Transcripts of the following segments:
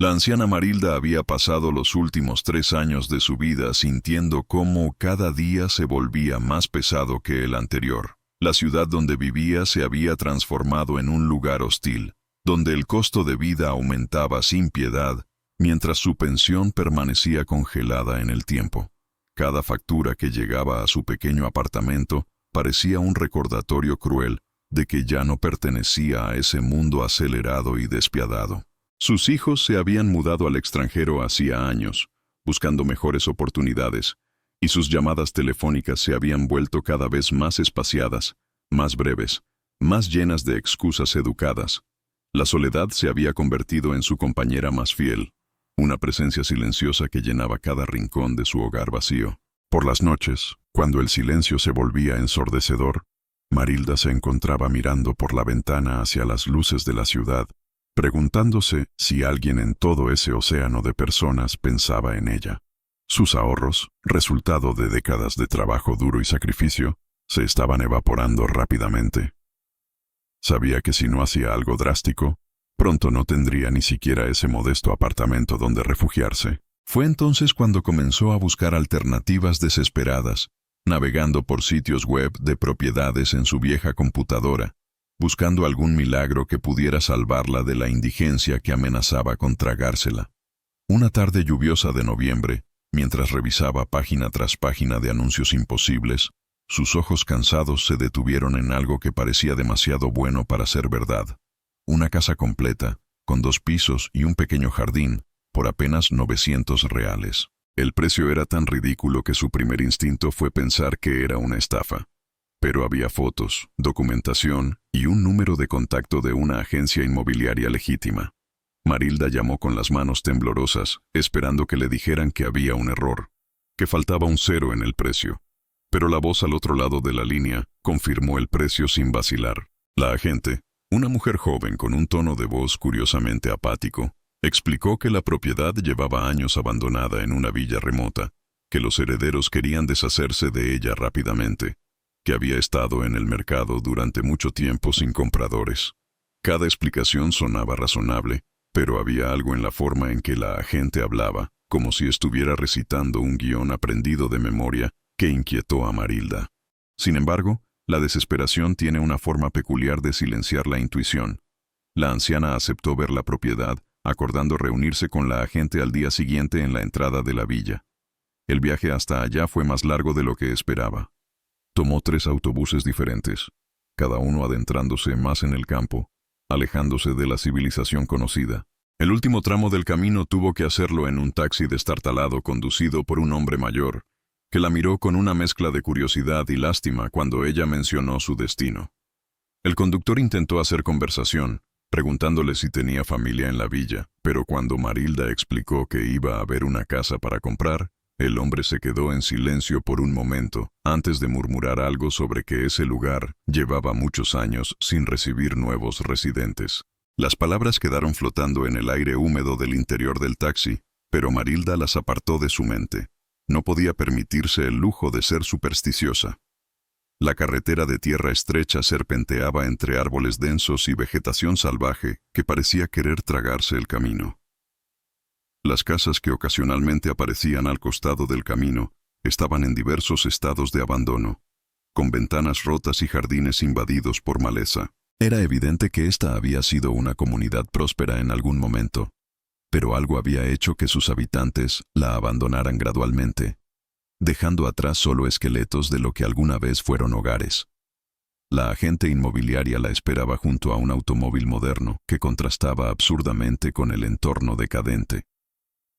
La anciana Marilda había pasado los últimos 3 años de su vida sintiendo cómo cada día se volvía más pesado que el anterior. La ciudad donde vivía se había transformado en un lugar hostil, donde el costo de vida aumentaba sin piedad, mientras su pensión permanecía congelada en el tiempo. Cada factura que llegaba a su pequeño apartamento parecía un recordatorio cruel de que ya no pertenecía a ese mundo acelerado y despiadado. Sus hijos se habían mudado al extranjero hacía años, buscando mejores oportunidades, y sus llamadas telefónicas se habían vuelto cada vez más espaciadas, más breves, más llenas de excusas educadas. La soledad se había convertido en su compañera más fiel, una presencia silenciosa que llenaba cada rincón de su hogar vacío. Por las noches, cuando el silencio se volvía ensordecedor, Marilda se encontraba mirando por la ventana hacia las luces de la ciudad, preguntándose si alguien en todo ese océano de personas pensaba en ella. Sus ahorros, resultado de décadas de trabajo duro y sacrificio, se estaban evaporando rápidamente. Sabía que si no hacía algo drástico, pronto no tendría ni siquiera ese modesto apartamento donde refugiarse. Fue entonces cuando comenzó a buscar alternativas desesperadas, navegando por sitios web de propiedades en su vieja computadora, buscando algún milagro que pudiera salvarla de la indigencia que amenazaba con tragársela. Una tarde lluviosa de noviembre, mientras revisaba página tras página de anuncios imposibles, sus ojos cansados se detuvieron en algo que parecía demasiado bueno para ser verdad. Una casa completa, con 2 pisos y un pequeño jardín, por apenas $900. El precio era tan ridículo que su primer instinto fue pensar que era una estafa. Pero había fotos, documentación y un número de contacto de una agencia inmobiliaria legítima. Marilda llamó con las manos temblorosas, esperando que le dijeran que había un error, que faltaba un 0 en el precio. Pero la voz al otro lado de la línea confirmó el precio sin vacilar. La agente, una mujer joven con un tono de voz curiosamente apático, explicó que la propiedad llevaba años abandonada en una villa remota, que los herederos querían deshacerse de ella rápidamente, que había estado en el mercado durante mucho tiempo sin compradores. Cada explicación sonaba razonable, pero había algo en la forma en que la agente hablaba, como si estuviera recitando un guión aprendido de memoria, que inquietó a Marilda. Sin embargo, la desesperación tiene una forma peculiar de silenciar la intuición. La anciana aceptó ver la propiedad, acordando reunirse con la agente al día siguiente en la entrada de la villa. El viaje hasta allá fue más largo de lo que esperaba. Tomó 3 autobuses diferentes, cada uno adentrándose más en el campo, alejándose de la civilización conocida. El último tramo del camino tuvo que hacerlo en un taxi destartalado conducido por un hombre mayor, que la miró con una mezcla de curiosidad y lástima cuando ella mencionó su destino. El conductor intentó hacer conversación, preguntándole si tenía familia en la villa, pero cuando Marilda explicó que iba a ver una casa para comprar, el hombre se quedó en silencio por un momento, antes de murmurar algo sobre que ese lugar llevaba muchos años sin recibir nuevos residentes. Las palabras quedaron flotando en el aire húmedo del interior del taxi, pero Marilda las apartó de su mente. No podía permitirse el lujo de ser supersticiosa. La carretera de tierra estrecha serpenteaba entre árboles densos y vegetación salvaje que parecía querer tragarse el camino. Las casas que ocasionalmente aparecían al costado del camino estaban en diversos estados de abandono, con ventanas rotas y jardines invadidos por maleza. Era evidente que esta había sido una comunidad próspera en algún momento, pero algo había hecho que sus habitantes la abandonaran gradualmente, dejando atrás solo esqueletos de lo que alguna vez fueron hogares. La agente inmobiliaria la esperaba junto a un automóvil moderno que contrastaba absurdamente con el entorno decadente.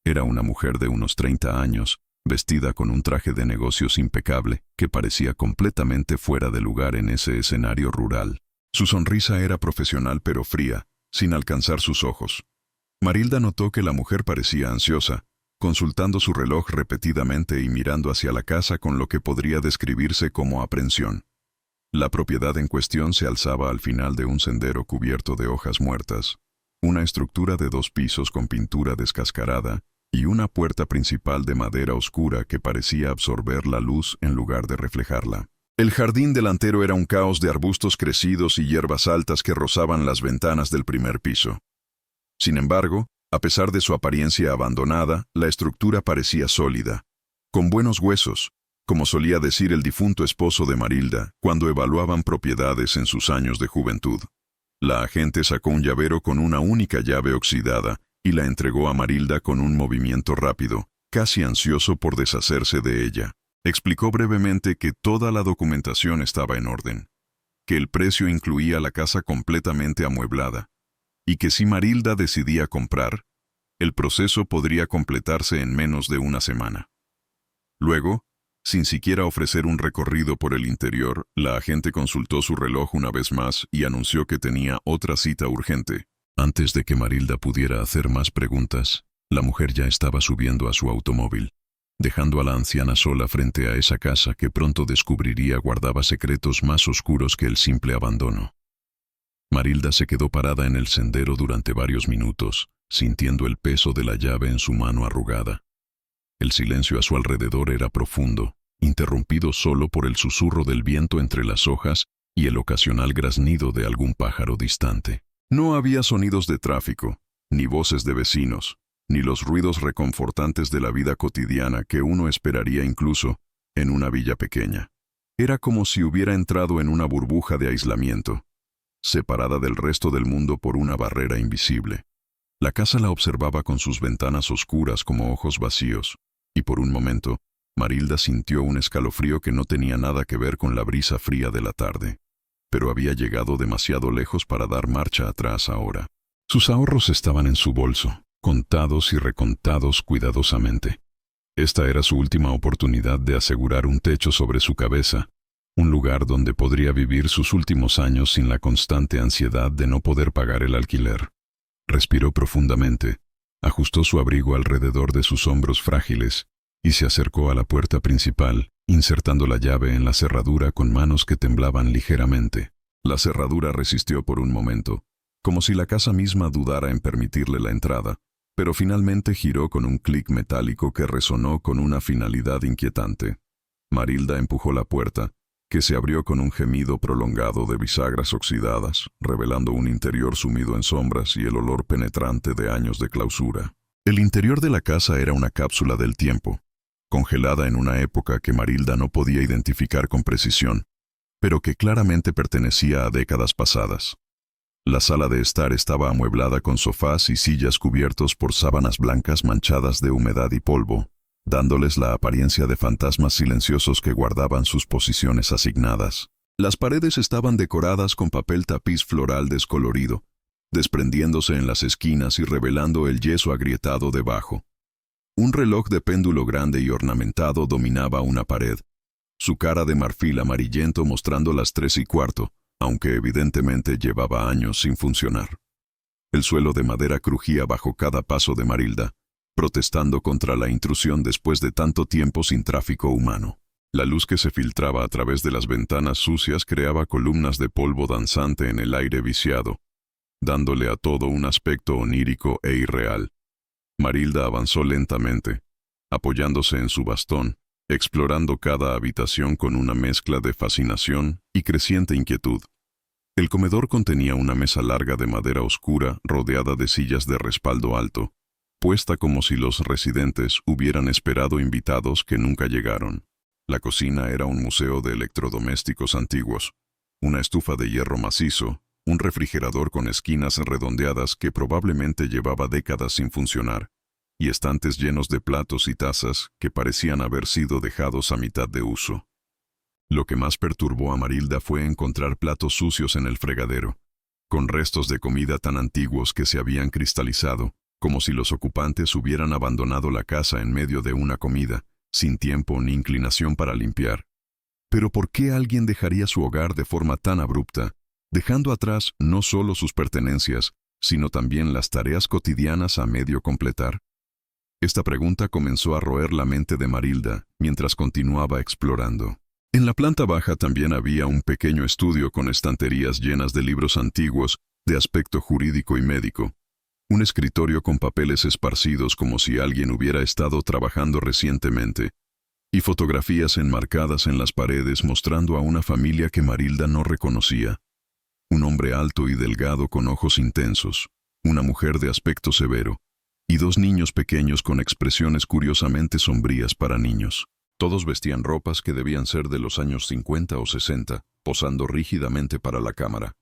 Era una mujer de unos 30 años, vestida con un traje de negocios impecable que parecía completamente fuera de lugar en ese escenario rural. Su sonrisa era profesional pero fría, sin alcanzar sus ojos. Marilda notó que la mujer parecía ansiosa, consultando su reloj repetidamente y mirando hacia la casa con lo que podría describirse como aprensión. La propiedad en cuestión se alzaba al final de un sendero cubierto de hojas muertas, una estructura de 2 pisos con pintura descascarada y una puerta principal de madera oscura que parecía absorber la luz en lugar de reflejarla. El jardín delantero era un caos de arbustos crecidos y hierbas altas que rozaban las ventanas del primer piso. Sin embargo, A pesar de su apariencia abandonada, la estructura parecía sólida, con buenos huesos, como solía decir el difunto esposo de Marilda cuando evaluaban propiedades en sus años de juventud. La agente sacó un llavero con una única llave oxidada y la entregó a Marilda con un movimiento rápido, casi ansioso por deshacerse de ella. Explicó brevemente que toda la documentación estaba en orden, que el precio incluía la casa completamente amueblada, y que si Marilda decidía comprar, el proceso podría completarse en menos de una semana. Luego, sin siquiera ofrecer un recorrido por el interior, la agente consultó su reloj una vez más y anunció que tenía otra cita urgente. Antes de que Marilda pudiera hacer más preguntas, la mujer ya estaba subiendo a su automóvil, dejando a la anciana sola frente a esa casa que pronto descubriría guardaba secretos más oscuros que el simple abandono. Marilda se quedó parada en el sendero durante varios minutos, sintiendo el peso de la llave en su mano arrugada. El silencio a su alrededor era profundo, interrumpido solo por el susurro del viento entre las hojas y el ocasional graznido de algún pájaro distante. No había sonidos de tráfico, ni voces de vecinos, ni los ruidos reconfortantes de la vida cotidiana que uno esperaría incluso en una villa pequeña. Era como si hubiera entrado en una burbuja de aislamiento, separada del resto del mundo por una barrera invisible. La casa la observaba con sus ventanas oscuras como ojos vacíos, y por un momento, Marilda sintió un escalofrío que no tenía nada que ver con la brisa fría de la tarde. Pero había llegado demasiado lejos para dar marcha atrás ahora. Sus ahorros estaban en su bolso, contados y recontados cuidadosamente. Esta era su última oportunidad de asegurar un techo sobre su cabeza, un lugar donde podría vivir sus últimos años sin la constante ansiedad de no poder pagar el alquiler. Respiró profundamente, ajustó su abrigo alrededor de sus hombros frágiles y se acercó a la puerta principal, insertando la llave en la cerradura con manos que temblaban ligeramente. La cerradura resistió por un momento, como si la casa misma dudara en permitirle la entrada, pero finalmente giró con un clic metálico que resonó con una finalidad inquietante. Marilda empujó la puerta, que se abrió con un gemido prolongado de bisagras oxidadas, revelando un interior sumido en sombras y el olor penetrante de años de clausura. El interior de la casa era una cápsula del tiempo, congelada en una época que Marilda no podía identificar con precisión, pero que claramente pertenecía a décadas pasadas. La sala de estar estaba amueblada con sofás y sillas cubiertos por sábanas blancas manchadas de humedad y polvo, dándoles la apariencia de fantasmas silenciosos que guardaban sus posiciones asignadas. Las paredes estaban decoradas con papel tapiz floral descolorido, desprendiéndose en las esquinas y revelando el yeso agrietado debajo. Un reloj de péndulo grande y ornamentado dominaba una pared, su cara de marfil amarillento mostrando las 3:15, aunque evidentemente llevaba años sin funcionar. El suelo de madera crujía bajo cada paso de Marilda, protestando contra la intrusión después de tanto tiempo sin tráfico humano. La luz que se filtraba a través de las ventanas sucias creaba columnas de polvo danzante en el aire viciado, dándole a todo un aspecto onírico e irreal. Marilda avanzó lentamente, apoyándose en su bastón, explorando cada habitación con una mezcla de fascinación y creciente inquietud. El comedor contenía una mesa larga de madera oscura rodeada de sillas de respaldo alto, puesta como si los residentes hubieran esperado invitados que nunca llegaron. La cocina era un museo de electrodomésticos antiguos, una estufa de hierro macizo, un refrigerador con esquinas redondeadas que probablemente llevaba décadas sin funcionar, y estantes llenos de platos y tazas que parecían haber sido dejados a mitad de uso. Lo que más perturbó a Marilda fue encontrar platos sucios en el fregadero, con restos de comida tan antiguos que se habían cristalizado, como si los ocupantes hubieran abandonado la casa en medio de una comida, sin tiempo ni inclinación para limpiar. Pero ¿por qué alguien dejaría su hogar de forma tan abrupta, dejando atrás no solo sus pertenencias, sino también las tareas cotidianas a medio completar? Esta pregunta comenzó a roer la mente de Marilda mientras continuaba explorando. En la planta baja también había un pequeño estudio con estanterías llenas de libros antiguos de aspecto jurídico y médico, un escritorio con papeles esparcidos como si alguien hubiera estado trabajando recientemente, y fotografías enmarcadas en las paredes mostrando a una familia que Marilda no reconocía. Un hombre alto y delgado con ojos intensos, una mujer de aspecto severo, y dos niños pequeños con expresiones curiosamente sombrías para niños. Todos vestían ropas que debían ser de los años 50 o 60, posando rígidamente para la cámara.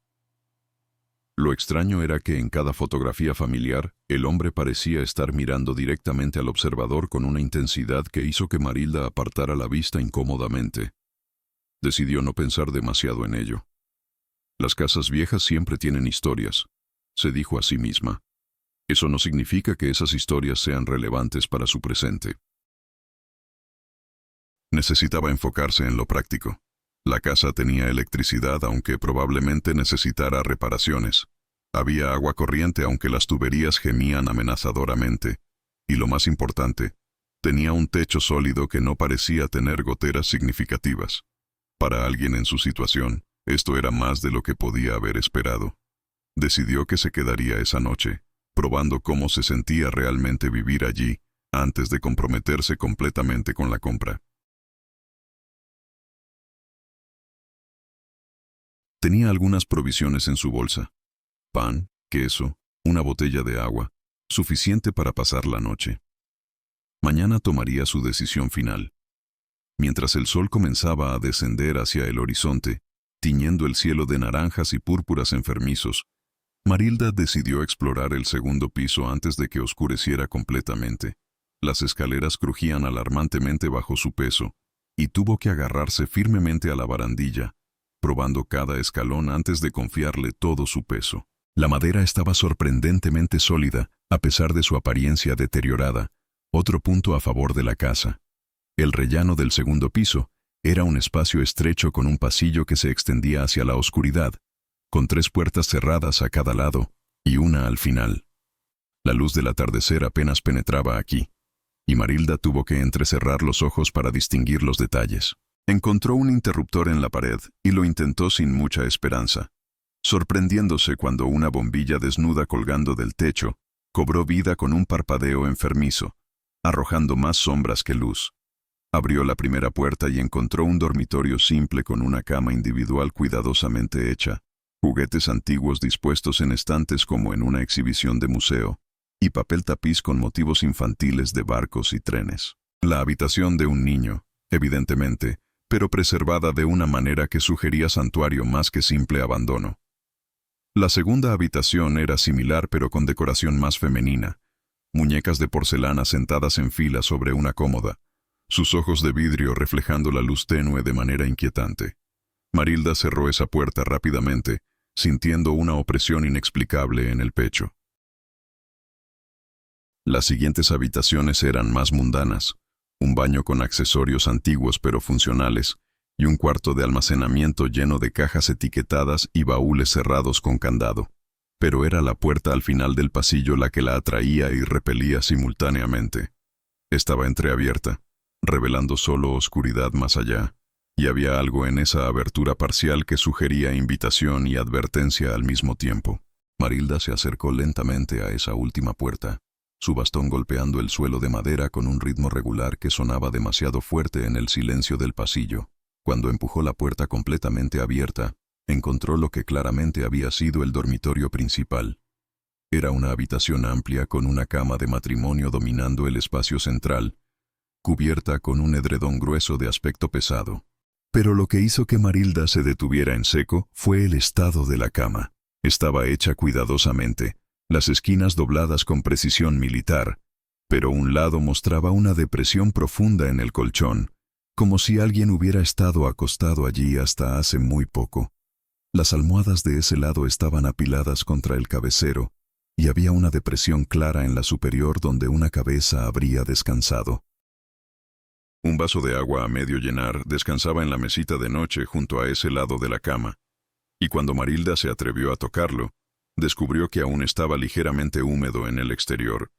Lo extraño era que en cada fotografía familiar, el hombre parecía estar mirando directamente al observador con una intensidad que hizo que Marilda apartara la vista incómodamente. Decidió no pensar demasiado en ello. Las casas viejas siempre tienen historias, se dijo a sí misma. Eso no significa que esas historias sean relevantes para su presente. Necesitaba enfocarse en lo práctico. La casa tenía electricidad, aunque probablemente necesitara reparaciones. Había agua corriente, aunque las tuberías gemían amenazadoramente. Y lo más importante, tenía un techo sólido que no parecía tener goteras significativas. Para alguien en su situación, esto era más de lo que podía haber esperado. Decidió que se quedaría esa noche, probando cómo se sentía realmente vivir allí, antes de comprometerse completamente con la compra. Tenía algunas provisiones en su bolsa: pan, queso, una botella de agua, suficiente para pasar la noche. Mañana tomaría su decisión final. Mientras el sol comenzaba a descender hacia el horizonte, tiñendo el cielo de naranjas y púrpuras enfermizos, Marilda decidió explorar el segundo piso antes de que oscureciera completamente. Las escaleras crujían alarmantemente bajo su peso, y tuvo que agarrarse firmemente a la barandilla, probando cada escalón antes de confiarle todo su peso. La madera estaba sorprendentemente sólida, a pesar de su apariencia deteriorada, otro punto a favor de la casa. El rellano del segundo piso era un espacio estrecho con un pasillo que se extendía hacia la oscuridad, con 3 puertas cerradas a cada lado y una al final. La luz del atardecer apenas penetraba aquí, y Marilda tuvo que entrecerrar los ojos para distinguir los detalles. Encontró un interruptor en la pared y lo intentó sin mucha esperanza, sorprendiéndose cuando una bombilla desnuda colgando del techo cobró vida con un parpadeo enfermizo, arrojando más sombras que luz. Abrió la primera puerta y encontró un dormitorio simple con una cama individual cuidadosamente hecha, juguetes antiguos dispuestos en estantes como en una exhibición de museo, y papel tapiz con motivos infantiles de barcos y trenes. La habitación de un niño, evidentemente, pero preservada de una manera que sugería santuario más que simple abandono. La segunda habitación era similar pero con decoración más femenina, muñecas de porcelana sentadas en fila sobre una cómoda, sus ojos de vidrio reflejando la luz tenue de manera inquietante. Marilda cerró esa puerta rápidamente, sintiendo una opresión inexplicable en el pecho. Las siguientes habitaciones eran más mundanas: un baño con accesorios antiguos pero funcionales, y un cuarto de almacenamiento lleno de cajas etiquetadas y baúles cerrados con candado. Pero era la puerta al final del pasillo la que la atraía y repelía simultáneamente. Estaba entreabierta, revelando solo oscuridad más allá, y había algo en esa abertura parcial que sugería invitación y advertencia al mismo tiempo. Marilda se acercó lentamente a esa última puerta, su bastón golpeando el suelo de madera con un ritmo regular que sonaba demasiado fuerte en el silencio del pasillo. Cuando empujó la puerta completamente abierta, encontró lo que claramente había sido el dormitorio principal. Era una habitación amplia con una cama de matrimonio dominando el espacio central, cubierta con un edredón grueso de aspecto pesado. Pero lo que hizo que Marilda se detuviera en seco fue el estado de la cama. Estaba hecha cuidadosamente, las esquinas dobladas con precisión militar, pero un lado mostraba una depresión profunda en el colchón, como si alguien hubiera estado acostado allí hasta hace muy poco. Las almohadas de ese lado estaban apiladas contra el cabecero, y había una depresión clara en la superior donde una cabeza habría descansado. Un vaso de agua a medio llenar descansaba en la mesita de noche junto a ese lado de la cama, y cuando Marilda se atrevió a tocarlo, descubrió que aún estaba ligeramente húmedo en el exterior,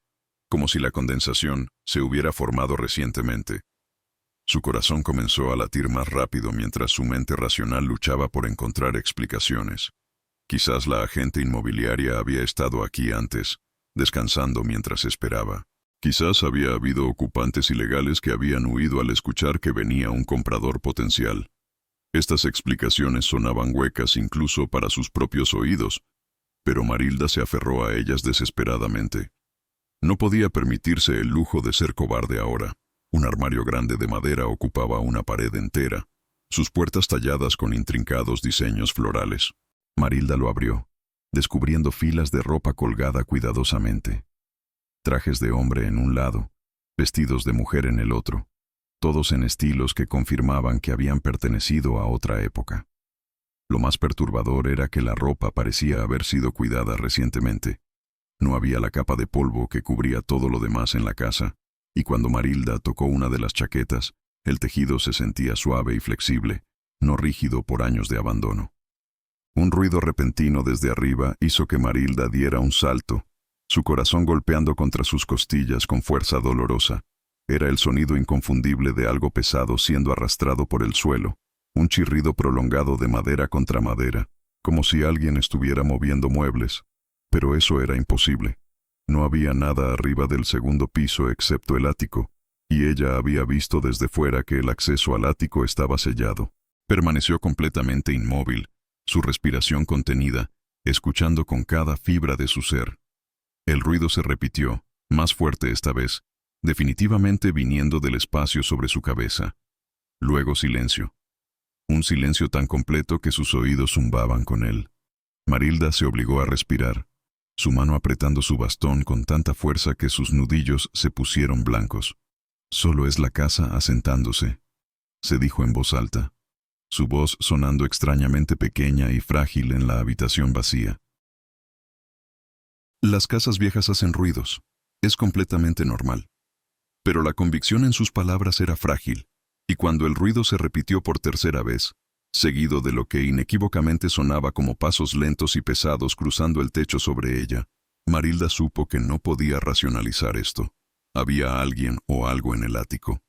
como si la condensación se hubiera formado recientemente. Su corazón comenzó a latir más rápido mientras su mente racional luchaba por encontrar explicaciones. Quizás la agente inmobiliaria había estado aquí antes, descansando mientras esperaba. Quizás había habido ocupantes ilegales que habían huido al escuchar que venía un comprador potencial. Estas explicaciones sonaban huecas incluso para sus propios oídos, pero Marilda se aferró a ellas desesperadamente. No podía permitirse el lujo de ser cobarde ahora. Un armario grande de madera ocupaba una pared entera, sus puertas talladas con intrincados diseños florales. Marilda lo abrió, descubriendo filas de ropa colgada cuidadosamente. Trajes de hombre en un lado, vestidos de mujer en el otro, todos en estilos que confirmaban que habían pertenecido a otra época. Lo más perturbador era que la ropa parecía haber sido cuidada recientemente. No había la capa de polvo que cubría todo lo demás en la casa, y cuando Marilda tocó una de las chaquetas, el tejido se sentía suave y flexible, no rígido por años de abandono. Un ruido repentino desde arriba hizo que Marilda diera un salto, su corazón golpeando contra sus costillas con fuerza dolorosa. Era el sonido inconfundible de algo pesado siendo arrastrado por el suelo, un chirrido prolongado de madera contra madera, como si alguien estuviera moviendo muebles. Pero eso era imposible. No había nada arriba del segundo piso excepto el ático, y ella había visto desde fuera que el acceso al ático estaba sellado. Permaneció completamente inmóvil, su respiración contenida, escuchando con cada fibra de su ser. El ruido se repitió, más fuerte esta vez, definitivamente viniendo del espacio sobre su cabeza. Luego silencio. Un silencio tan completo que sus oídos zumbaban con él. Marilda se obligó a respirar, su mano apretando su bastón con tanta fuerza que sus nudillos se pusieron blancos. Solo es la casa asentándose, se dijo en voz alta, su voz sonando extrañamente pequeña y frágil en la habitación vacía. Las casas viejas hacen ruidos, es completamente normal. Pero la convicción en sus palabras era frágil, y cuando el ruido se repitió por tercera vez, seguido de lo que inequívocamente sonaba como pasos lentos y pesados cruzando el techo sobre ella, Marilda supo que no podía racionalizar esto. Había alguien o algo en el ático.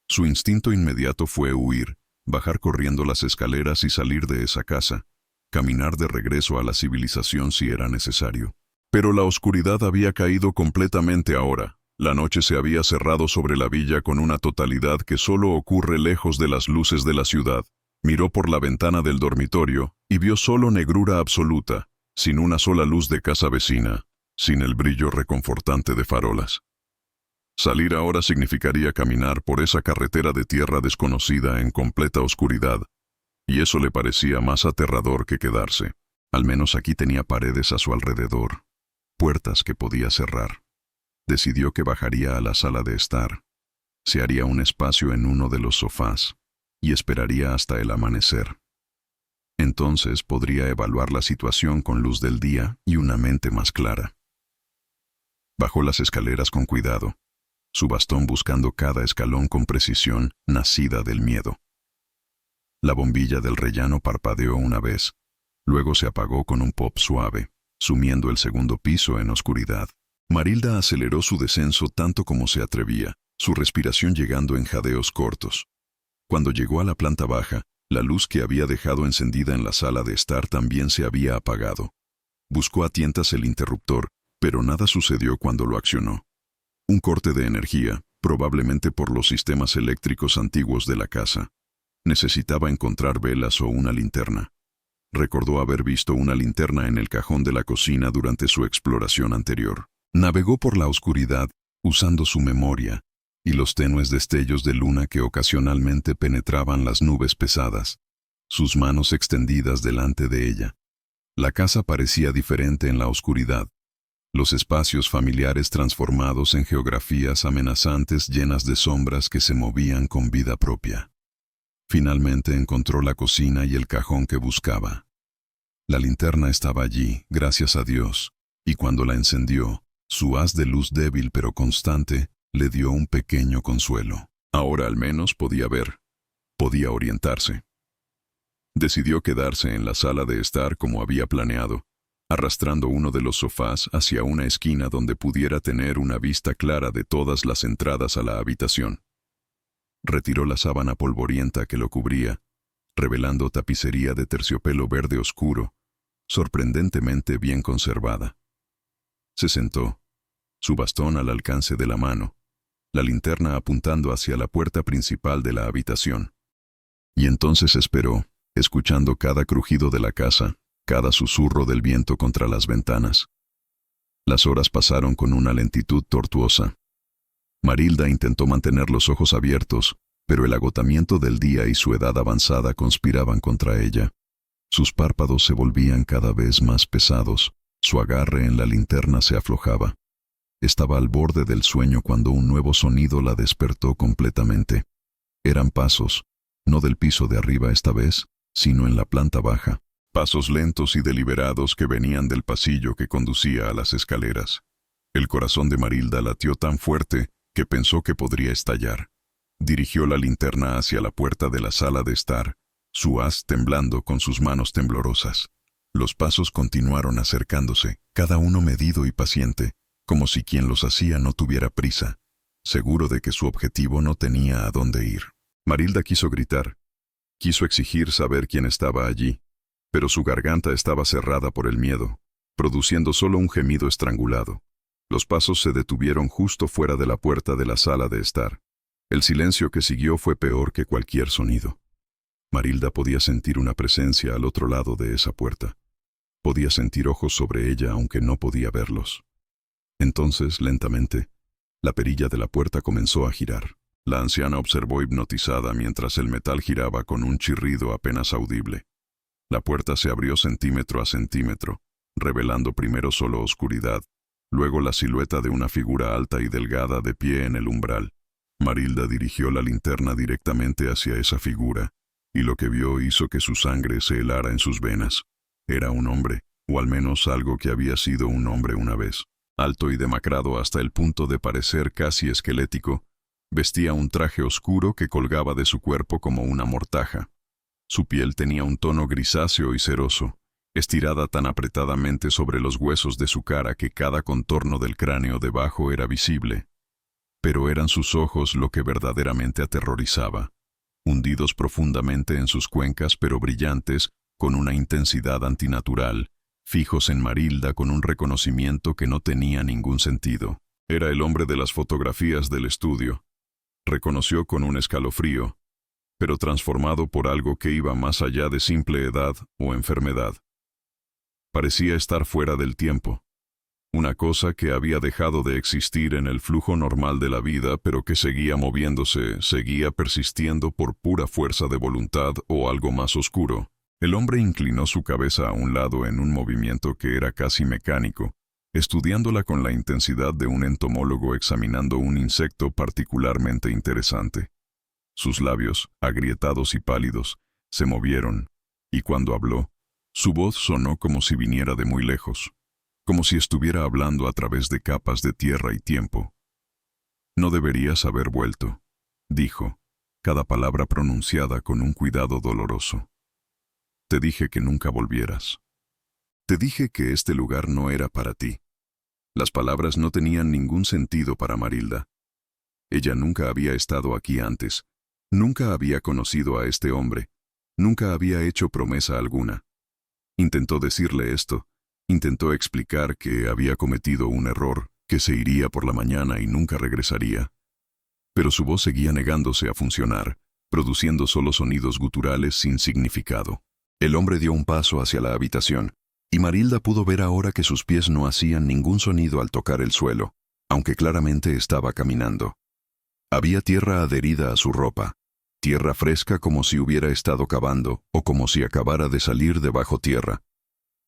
Su instinto inmediato fue huir, bajar corriendo las escaleras y salir de esa casa, caminar de regreso a la civilización si era necesario. Pero la oscuridad había caído completamente ahora. La noche se había cerrado sobre la villa con una totalidad que solo ocurre lejos de las luces de la ciudad. Miró por la ventana del dormitorio y vio solo negrura absoluta, sin una sola luz de casa vecina, sin el brillo reconfortante de farolas. Salir ahora significaría caminar por esa carretera de tierra desconocida en completa oscuridad, y eso le parecía más aterrador que quedarse. Al menos aquí tenía paredes a su alrededor, puertas que podía cerrar. Decidió que bajaría a la sala de estar. Se haría un espacio en uno de los sofás y esperaría hasta el amanecer. Entonces podría evaluar la situación con luz del día y una mente más clara. Bajó las escaleras con cuidado, su bastón buscando cada escalón con precisión nacida del miedo. La bombilla del rellano parpadeó una vez, luego se apagó con un pop suave, sumiendo el segundo piso en oscuridad. Marilda aceleró su descenso tanto como se atrevía, su respiración llegando en jadeos cortos. Cuando llegó a la planta baja, la luz que había dejado encendida en la sala de estar también se había apagado. Buscó a tientas el interruptor, pero nada sucedió cuando lo accionó. Un corte de energía, probablemente por los sistemas eléctricos antiguos de la casa. Necesitaba encontrar velas o una linterna. Recordó haber visto una linterna en el cajón de la cocina durante su exploración anterior. Navegó por la oscuridad, usando su memoria, y los tenues destellos de luna que ocasionalmente penetraban las nubes pesadas, sus manos extendidas delante de ella. La casa parecía diferente en la oscuridad, los espacios familiares transformados en geografías amenazantes llenas de sombras que se movían con vida propia. Finalmente encontró la cocina y el cajón que buscaba. La linterna estaba allí, gracias a Dios, y cuando la encendió, su haz de luz débil pero constante le dio un pequeño consuelo. Ahora al menos podía ver, podía orientarse. Decidió quedarse en la sala de estar como había planeado, arrastrando uno de los sofás hacia una esquina donde pudiera tener una vista clara de todas las entradas a la habitación. Retiró la sábana polvorienta que lo cubría, revelando tapicería de terciopelo verde oscuro, sorprendentemente bien conservada. Se sentó, su bastón al alcance de la mano, la linterna apuntando hacia la puerta principal de la habitación. Y entonces esperó, escuchando cada crujido de la casa, cada susurro del viento contra las ventanas. Las horas pasaron con una lentitud tortuosa. Marilda intentó mantener los ojos abiertos, pero el agotamiento del día y su edad avanzada conspiraban contra ella. Sus párpados se volvían cada vez más pesados, su agarre en la linterna se aflojaba. Estaba al borde del sueño cuando un nuevo sonido la despertó completamente. Eran pasos, no del piso de arriba esta vez, sino en la planta baja. Pasos lentos y deliberados que venían del pasillo que conducía a las escaleras. El corazón de Marilda latió tan fuerte que pensó que podría estallar. Dirigió la linterna hacia la puerta de la sala de estar, su haz temblando con sus manos temblorosas. Los pasos continuaron acercándose, cada uno medido y paciente, como si quien los hacía no tuviera prisa, seguro de que su objetivo no tenía a dónde ir. Marilda quiso gritar, quiso exigir saber quién estaba allí, pero su garganta estaba cerrada por el miedo, produciendo solo un gemido estrangulado. Los pasos se detuvieron justo fuera de la puerta de la sala de estar. El silencio que siguió fue peor que cualquier sonido. Marilda podía sentir una presencia al otro lado de esa puerta. Podía sentir ojos sobre ella aunque no podía verlos. Entonces, lentamente, la perilla de la puerta comenzó a girar. La anciana observó hipnotizada mientras el metal giraba con un chirrido apenas audible. La puerta se abrió centímetro a centímetro, revelando primero solo oscuridad, luego la silueta de una figura alta y delgada de pie en el umbral. Marilda dirigió la linterna directamente hacia esa figura, y lo que vio hizo que su sangre se helara en sus venas. Era un hombre, o al menos algo que había sido un hombre una vez. Alto y demacrado hasta el punto de parecer casi esquelético, vestía un traje oscuro que colgaba de su cuerpo como una mortaja. Su piel tenía un tono grisáceo y ceroso, estirada tan apretadamente sobre los huesos de su cara que cada contorno del cráneo debajo era visible. Pero eran sus ojos lo que verdaderamente aterrorizaba, hundidos profundamente en sus cuencas pero brillantes, con una intensidad antinatural, fijos en Marilda con un reconocimiento que no tenía ningún sentido. Era el hombre de las fotografías del estudio. Reconoció con un escalofrío, pero transformado por algo que iba más allá de simple edad o enfermedad. Parecía estar fuera del tiempo, una cosa que había dejado de existir en el flujo normal de la vida, pero que seguía moviéndose, seguía persistiendo por pura fuerza de voluntad o algo más oscuro. El hombre inclinó su cabeza a un lado en un movimiento que era casi mecánico, estudiándola con la intensidad de un entomólogo examinando un insecto particularmente interesante. Sus labios, agrietados y pálidos, se movieron, y cuando habló, su voz sonó como si viniera de muy lejos, como si estuviera hablando a través de capas de tierra y tiempo. «No deberías haber vuelto», dijo, cada palabra pronunciada con un cuidado doloroso. «Te dije que nunca volvieras. Te dije que este lugar no era para ti». Las palabras no tenían ningún sentido para Marilda. Ella nunca había estado aquí antes, nunca había conocido a este hombre, nunca había hecho promesa alguna. Intentó decirle esto, intentó explicar que había cometido un error, que se iría por la mañana y nunca regresaría. Pero su voz seguía negándose a funcionar, produciendo solo sonidos guturales sin significado. El hombre dio un paso hacia la habitación, y Marilda pudo ver ahora que sus pies no hacían ningún sonido al tocar el suelo, aunque claramente estaba caminando. Había tierra adherida a su ropa, tierra fresca como si hubiera estado cavando o como si acabara de salir de bajo tierra.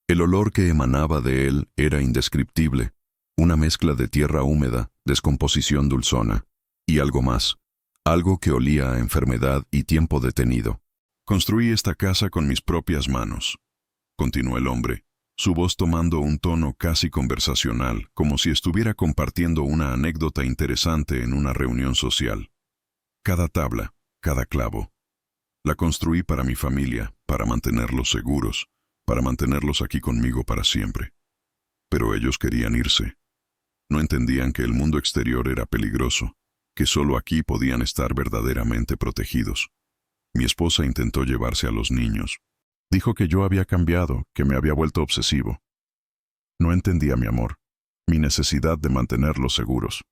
El olor que emanaba de él era indescriptible, una mezcla de tierra húmeda, descomposición dulzona, y algo más, algo que olía a enfermedad y tiempo detenido. «Construí esta casa con mis propias manos», continuó el hombre, su voz tomando un tono casi conversacional, como si estuviera compartiendo una anécdota interesante en una reunión social. «Cada tabla, cada clavo. La construí para mi familia, para mantenerlos seguros, para mantenerlos aquí conmigo para siempre. Pero ellos querían irse. No entendían que el mundo exterior era peligroso, que solo aquí podían estar verdaderamente protegidos. Mi esposa intentó llevarse a los niños. Dijo que yo había cambiado, que me había vuelto obsesivo. No entendía mi amor, mi necesidad de mantenerlos seguros».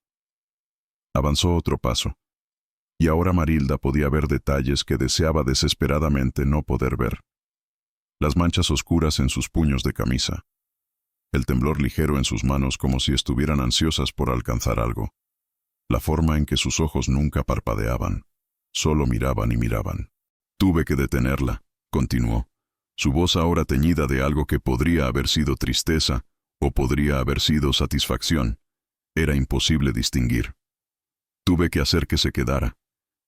Avanzó otro paso, y ahora Marilda podía ver detalles que deseaba desesperadamente no poder ver. Las manchas oscuras en sus puños de camisa, el temblor ligero en sus manos como si estuvieran ansiosas por alcanzar algo. La forma en que sus ojos nunca parpadeaban, solo miraban y miraban. Tuve que detenerla, continuó, su voz ahora teñida de algo que podría haber sido tristeza o podría haber sido satisfacción. Era imposible distinguir. Tuve que hacer que se quedara.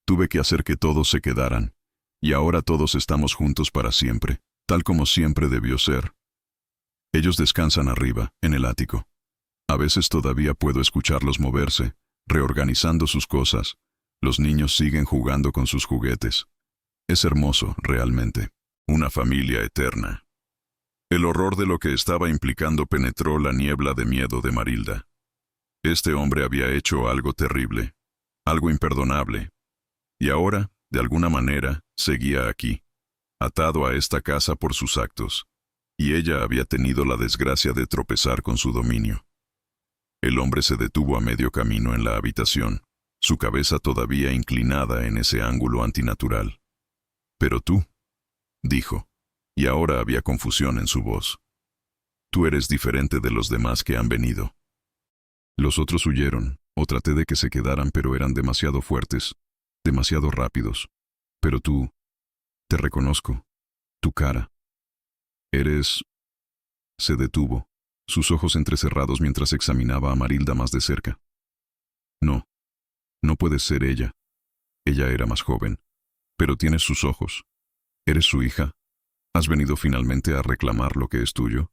Tuve que hacer que todos se quedaran. Y ahora todos estamos juntos para siempre, tal como siempre debió ser. Ellos descansan arriba, en el ático. A veces todavía puedo escucharlos moverse, reorganizando sus cosas. Los niños siguen jugando con sus juguetes. Es hermoso, realmente. Una familia eterna. El horror de lo que estaba implicando penetró la niebla de miedo de Marilda. Este hombre había hecho algo terrible, algo imperdonable. Y ahora, de alguna manera, seguía aquí, atado a esta casa por sus actos. Y ella había tenido la desgracia de tropezar con su dominio. El hombre se detuvo a medio camino en la habitación, su cabeza todavía inclinada en ese ángulo antinatural. «Pero tú», dijo, y ahora había confusión en su voz. «Tú eres diferente de los demás que han venido». Los otros huyeron, o traté de que se quedaran, pero eran demasiado fuertes, demasiado rápidos. Pero tú, te reconozco, tu cara. Eres... Se detuvo, sus ojos entrecerrados mientras examinaba a Marilda más de cerca. No, no puedes ser ella. Ella era más joven. Pero tienes sus ojos. ¿Eres su hija? ¿Has venido finalmente a reclamar lo que es tuyo?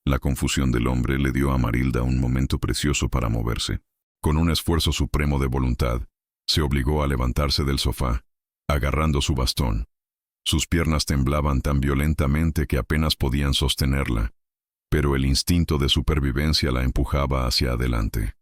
La confusión del hombre le dio a Marilda un momento precioso para moverse. Con un esfuerzo supremo de voluntad, se obligó a levantarse del sofá, agarrando su bastón. Sus piernas temblaban tan violentamente que apenas podían sostenerla, pero el instinto de supervivencia la empujaba hacia adelante.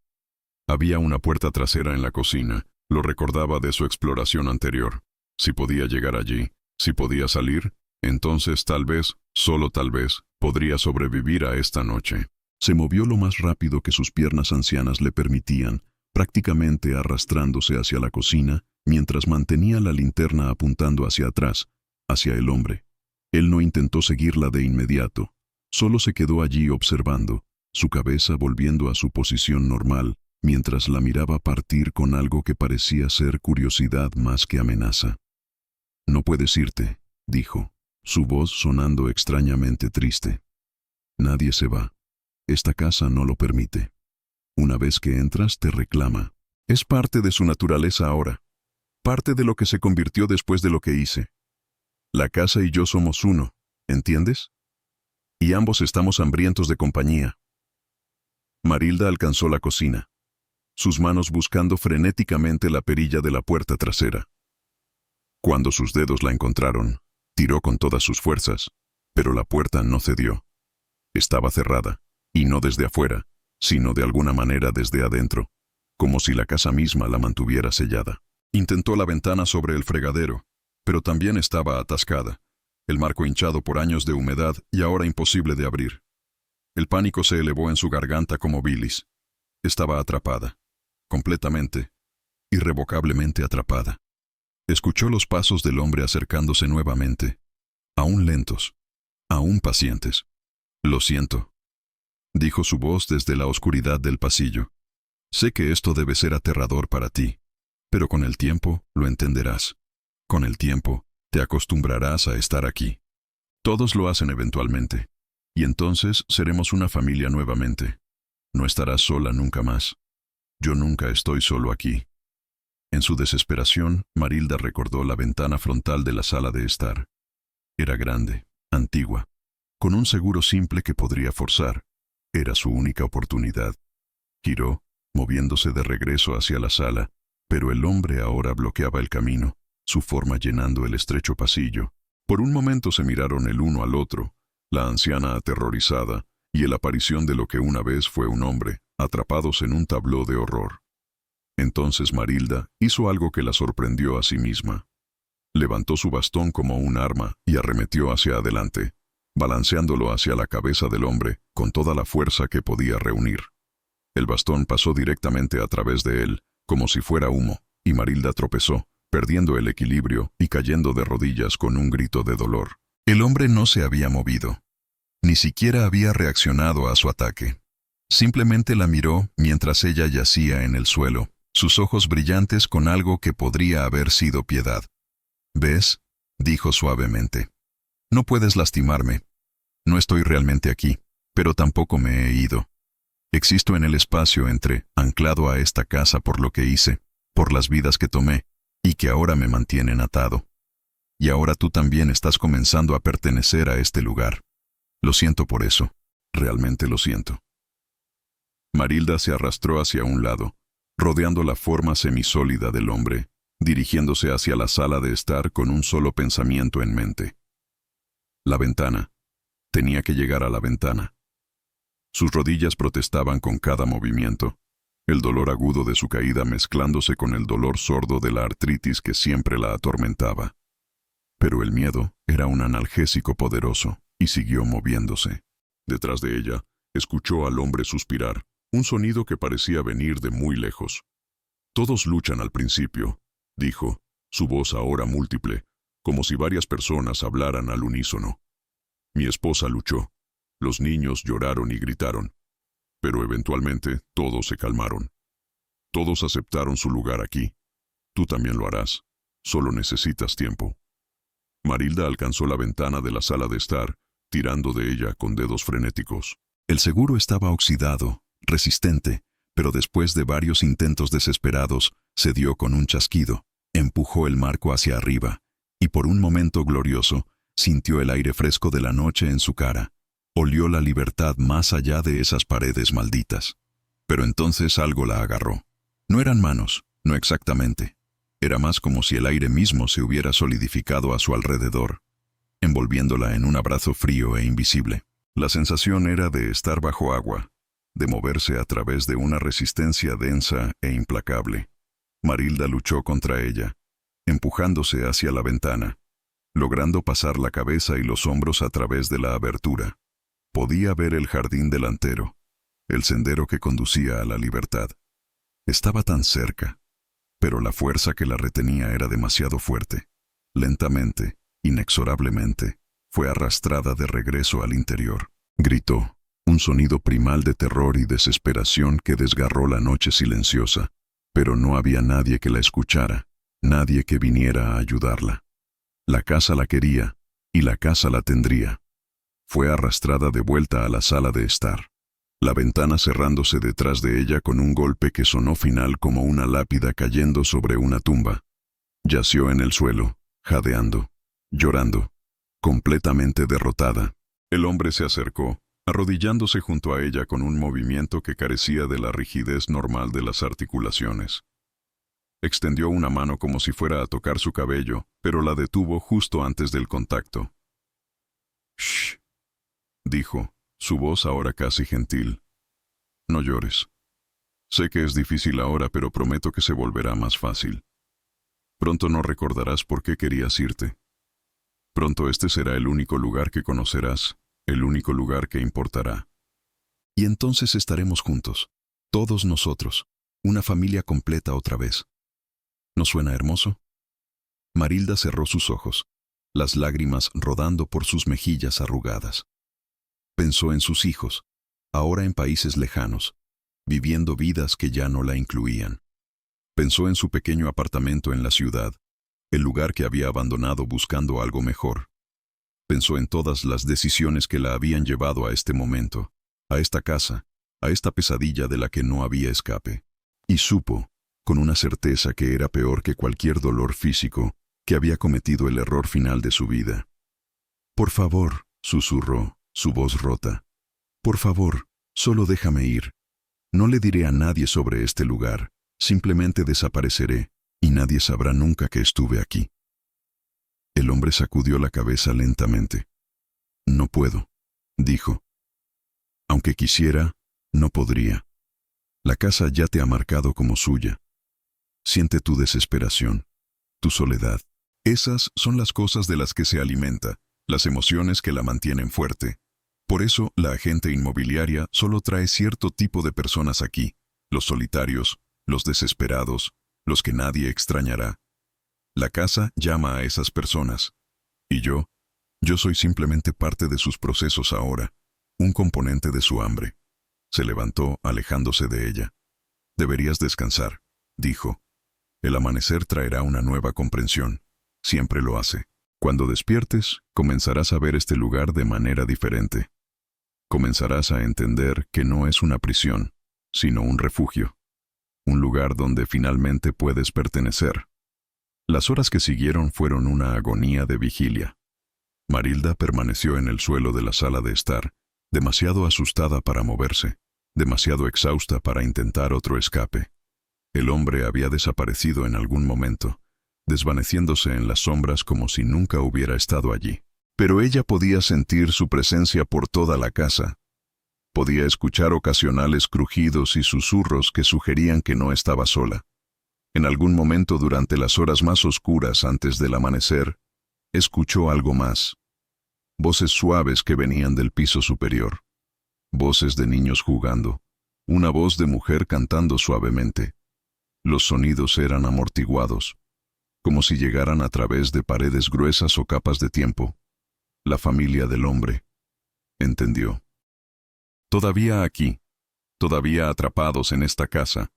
Había una puerta trasera en la cocina, lo recordaba de su exploración anterior. Si podía llegar allí, si podía salir, entonces tal vez, solo tal vez, podría sobrevivir a esta noche. Se movió lo más rápido que sus piernas ancianas le permitían, prácticamente arrastrándose hacia la cocina, mientras mantenía la linterna apuntando hacia atrás, hacia el hombre. Él no intentó seguirla de inmediato, solo se quedó allí observando, su cabeza volviendo a su posición normal, mientras la miraba partir con algo que parecía ser curiosidad más que amenaza. «No puedes irte», dijo, su voz sonando extrañamente triste. «Nadie se va. Esta casa no lo permite. Una vez que entras, te reclama. Es parte de su naturaleza ahora. Parte de lo que se convirtió después de lo que hice. La casa y yo somos uno, ¿entiendes? Y ambos estamos hambrientos de compañía». Marilda alcanzó la cocina, sus manos buscando frenéticamente la perilla de la puerta trasera. Cuando sus dedos la encontraron, tiró con todas sus fuerzas, pero la puerta no cedió. Estaba cerrada, y no desde afuera, sino de alguna manera desde adentro, como si la casa misma la mantuviera sellada. Intentó la ventana sobre el fregadero, pero también estaba atascada, el marco hinchado por años de humedad y ahora imposible de abrir. El pánico se elevó en su garganta como bilis. Estaba atrapada, completamente, irrevocablemente atrapada. Escuchó los pasos del hombre acercándose nuevamente, aún lentos, aún pacientes. «Lo siento», dijo su voz desde la oscuridad del pasillo. «Sé que esto debe ser aterrador para ti, pero con el tiempo lo entenderás. Con el tiempo te acostumbrarás a estar aquí. Todos lo hacen eventualmente, y entonces seremos una familia nuevamente. No estarás sola nunca más. Yo nunca estoy solo aquí». En su desesperación, Marilda recordó la ventana frontal de la sala de estar. Era grande, antigua, con un seguro simple que podría forzar. Era su única oportunidad. Giró, moviéndose de regreso hacia la sala, pero el hombre ahora bloqueaba el camino, su forma llenando el estrecho pasillo. Por un momento se miraron el uno al otro, la anciana aterrorizada y la aparición de lo que una vez fue un hombre, atrapados en un tabló de horror. Entonces Marilda hizo algo que la sorprendió a sí misma. Levantó su bastón como un arma y arremetió hacia adelante, balanceándolo hacia la cabeza del hombre con toda la fuerza que podía reunir. El bastón pasó directamente a través de él, como si fuera humo, y Marilda tropezó, perdiendo el equilibrio y cayendo de rodillas con un grito de dolor. El hombre no se había movido. Ni siquiera había reaccionado a su ataque. Simplemente la miró mientras ella yacía en el suelo, sus ojos brillantes con algo que podría haber sido piedad. «¿Ves?», dijo suavemente. «No puedes lastimarme. No estoy realmente aquí, pero tampoco me he ido. Existo en el espacio anclado a esta casa por lo que hice, por las vidas que tomé, y que ahora me mantienen atado. Y ahora tú también estás comenzando a pertenecer a este lugar. Lo siento por eso. Realmente lo siento». Marilda se arrastró hacia un lado, rodeando la forma semisólida del hombre, dirigiéndose hacia la sala de estar con un solo pensamiento en mente. La ventana. Tenía que llegar a la ventana. Sus rodillas protestaban con cada movimiento, el dolor agudo de su caída mezclándose con el dolor sordo de la artritis que siempre la atormentaba. Pero el miedo era un analgésico poderoso, y siguió moviéndose. Detrás de ella, escuchó al hombre suspirar, un sonido que parecía venir de muy lejos. «Todos luchan al principio», dijo, su voz ahora múltiple, como si varias personas hablaran al unísono. «Mi esposa luchó. Los niños lloraron y gritaron. Pero eventualmente todos se calmaron. Todos aceptaron su lugar aquí. Tú también lo harás. Solo necesitas tiempo». Marilda alcanzó la ventana de la sala de estar, tirando de ella con dedos frenéticos. El seguro estaba oxidado, resistente, pero después de varios intentos desesperados, se dio con un chasquido, empujó el marco hacia arriba, y por un momento glorioso, sintió el aire fresco de la noche en su cara. Olió la libertad más allá de esas paredes malditas. Pero entonces algo la agarró. No eran manos, no exactamente. Era más como si el aire mismo se hubiera solidificado a su alrededor, envolviéndola en un abrazo frío e invisible. La sensación era de estar bajo agua, de moverse a través de una resistencia densa e implacable. Marilda luchó contra ella, empujándose hacia la ventana, logrando pasar la cabeza y los hombros a través de la abertura. Podía ver el jardín delantero, el sendero que conducía a la libertad. Estaba tan cerca, pero la fuerza que la retenía era demasiado fuerte. Lentamente, inexorablemente, fue arrastrada de regreso al interior. Gritó, un sonido primal de terror y desesperación que desgarró la noche silenciosa, pero no había nadie que la escuchara, nadie que viniera a ayudarla. La casa la quería, y la casa la tendría. Fue arrastrada de vuelta a la sala de estar, la ventana cerrándose detrás de ella con un golpe que sonó final como una lápida cayendo sobre una tumba. Yació en el suelo, jadeando, llorando, completamente derrotada. El hombre se acercó, arrodillándose junto a ella con un movimiento que carecía de la rigidez normal de las articulaciones. Extendió una mano como si fuera a tocar su cabello, pero la detuvo justo antes del contacto. «Shh», dijo, su voz ahora casi gentil. «No llores. Sé que es difícil ahora, pero prometo que se volverá más fácil. Pronto no recordarás por qué querías irte. Pronto este será el único lugar que conocerás, el único lugar que importará. Y entonces estaremos juntos, todos nosotros, una familia completa otra vez. ¿No suena hermoso?». Marilda cerró sus ojos, las lágrimas rodando por sus mejillas arrugadas. Pensó en sus hijos, ahora en países lejanos, viviendo vidas que ya no la incluían. Pensó en su pequeño apartamento en la ciudad, el lugar que había abandonado buscando algo mejor. Pensó en todas las decisiones que la habían llevado a este momento, a esta casa, a esta pesadilla de la que no había escape. Y supo, con una certeza que era peor que cualquier dolor físico, que había cometido el error final de su vida. «Por favor», susurró, su voz rota. «Por favor, solo déjame ir. No le diré a nadie sobre este lugar, simplemente desapareceré, y nadie sabrá nunca que estuve aquí». El hombre sacudió la cabeza lentamente. «No puedo», dijo. «Aunque quisiera, no podría. La casa ya te ha marcado como suya. Siente tu desesperación, tu soledad. Esas son las cosas de las que se alimenta, las emociones que la mantienen fuerte. Por eso, la agente inmobiliaria solo trae cierto tipo de personas aquí, los solitarios, los desesperados, los que nadie extrañará. La casa llama a esas personas. Y yo soy simplemente parte de sus procesos ahora. un componente de su hambre. Se levantó, alejándose de ella. Deberías descansar, dijo. El amanecer traerá una nueva comprensión. Siempre lo hace. Cuando despiertes, comenzarás a ver este lugar de manera diferente. Comenzarás a entender que no es una prisión, sino un refugio. Un lugar donde finalmente puedes pertenecer. Las horas que siguieron fueron una agonía de vigilia. Marilda permaneció en el suelo de la sala de estar, demasiado asustada para moverse, demasiado exhausta para intentar otro escape. El hombre había desaparecido en algún momento, desvaneciéndose en las sombras como si nunca hubiera estado allí. Pero ella podía sentir su presencia por toda la casa. Podía escuchar ocasionales crujidos y susurros que sugerían que no estaba sola. En algún momento durante las horas más oscuras antes del amanecer, escuchó algo más. Voces suaves que venían del piso superior. Voces de niños jugando. Una voz de mujer cantando suavemente. Los sonidos eran amortiguados, como si llegaran a través de paredes gruesas o capas de tiempo. La familia del hombre. Entendió. Todavía aquí, todavía atrapados en esta casa,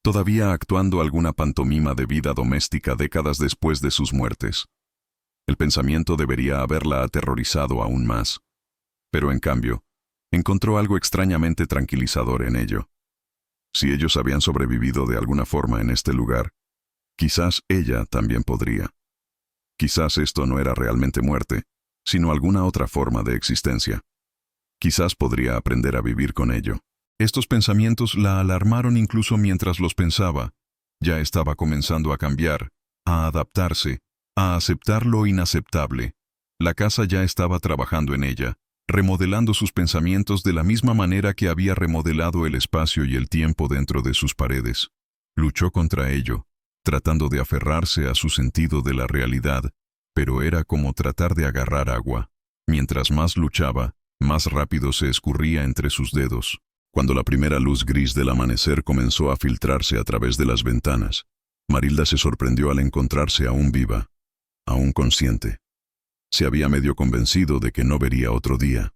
todavía actuando alguna pantomima de vida doméstica décadas después de sus muertes. El pensamiento debería haberla aterrorizado aún más, pero en cambio, encontró algo extrañamente tranquilizador en ello. Si ellos habían sobrevivido de alguna forma en este lugar, quizás ella también podría. Quizás esto no era realmente muerte, sino alguna otra forma de existencia. Quizás podría aprender a vivir con ello. Estos pensamientos la alarmaron incluso mientras los pensaba. Ya estaba comenzando a cambiar, a adaptarse, a aceptar lo inaceptable. La casa ya estaba trabajando en ella, remodelando sus pensamientos de la misma manera que había remodelado el espacio y el tiempo dentro de sus paredes. Luchó contra ello, tratando de aferrarse a su sentido de la realidad, pero era como tratar de agarrar agua. Mientras más luchaba, más rápido se escurría entre sus dedos. Cuando la primera luz gris del amanecer comenzó a filtrarse a través de las ventanas, Marilda se sorprendió al encontrarse aún viva, aún consciente. Se había medio convencido de que no vería otro día.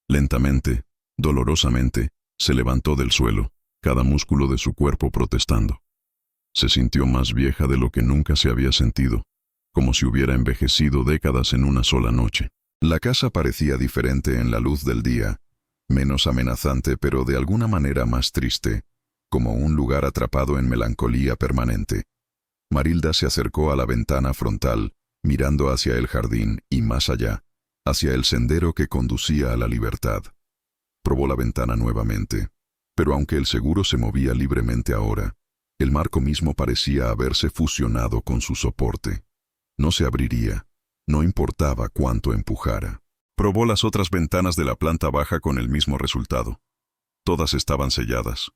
Lentamente, dolorosamente, se levantó del suelo, cada músculo de su cuerpo protestando. Se sintió más vieja de lo que nunca se había sentido, como si hubiera envejecido décadas en una sola noche. La casa parecía diferente en la luz del día, menos amenazante pero de alguna manera más triste, como un lugar atrapado en melancolía permanente. Marilda se acercó a la ventana frontal, mirando hacia el jardín y más allá, hacia el sendero que conducía a la libertad. Probó la ventana nuevamente, pero aunque el seguro se movía libremente ahora, el marco mismo parecía haberse fusionado con su soporte. No se abriría, no importaba cuánto empujara. Probó las otras ventanas de la planta baja con el mismo resultado. Todas estaban selladas,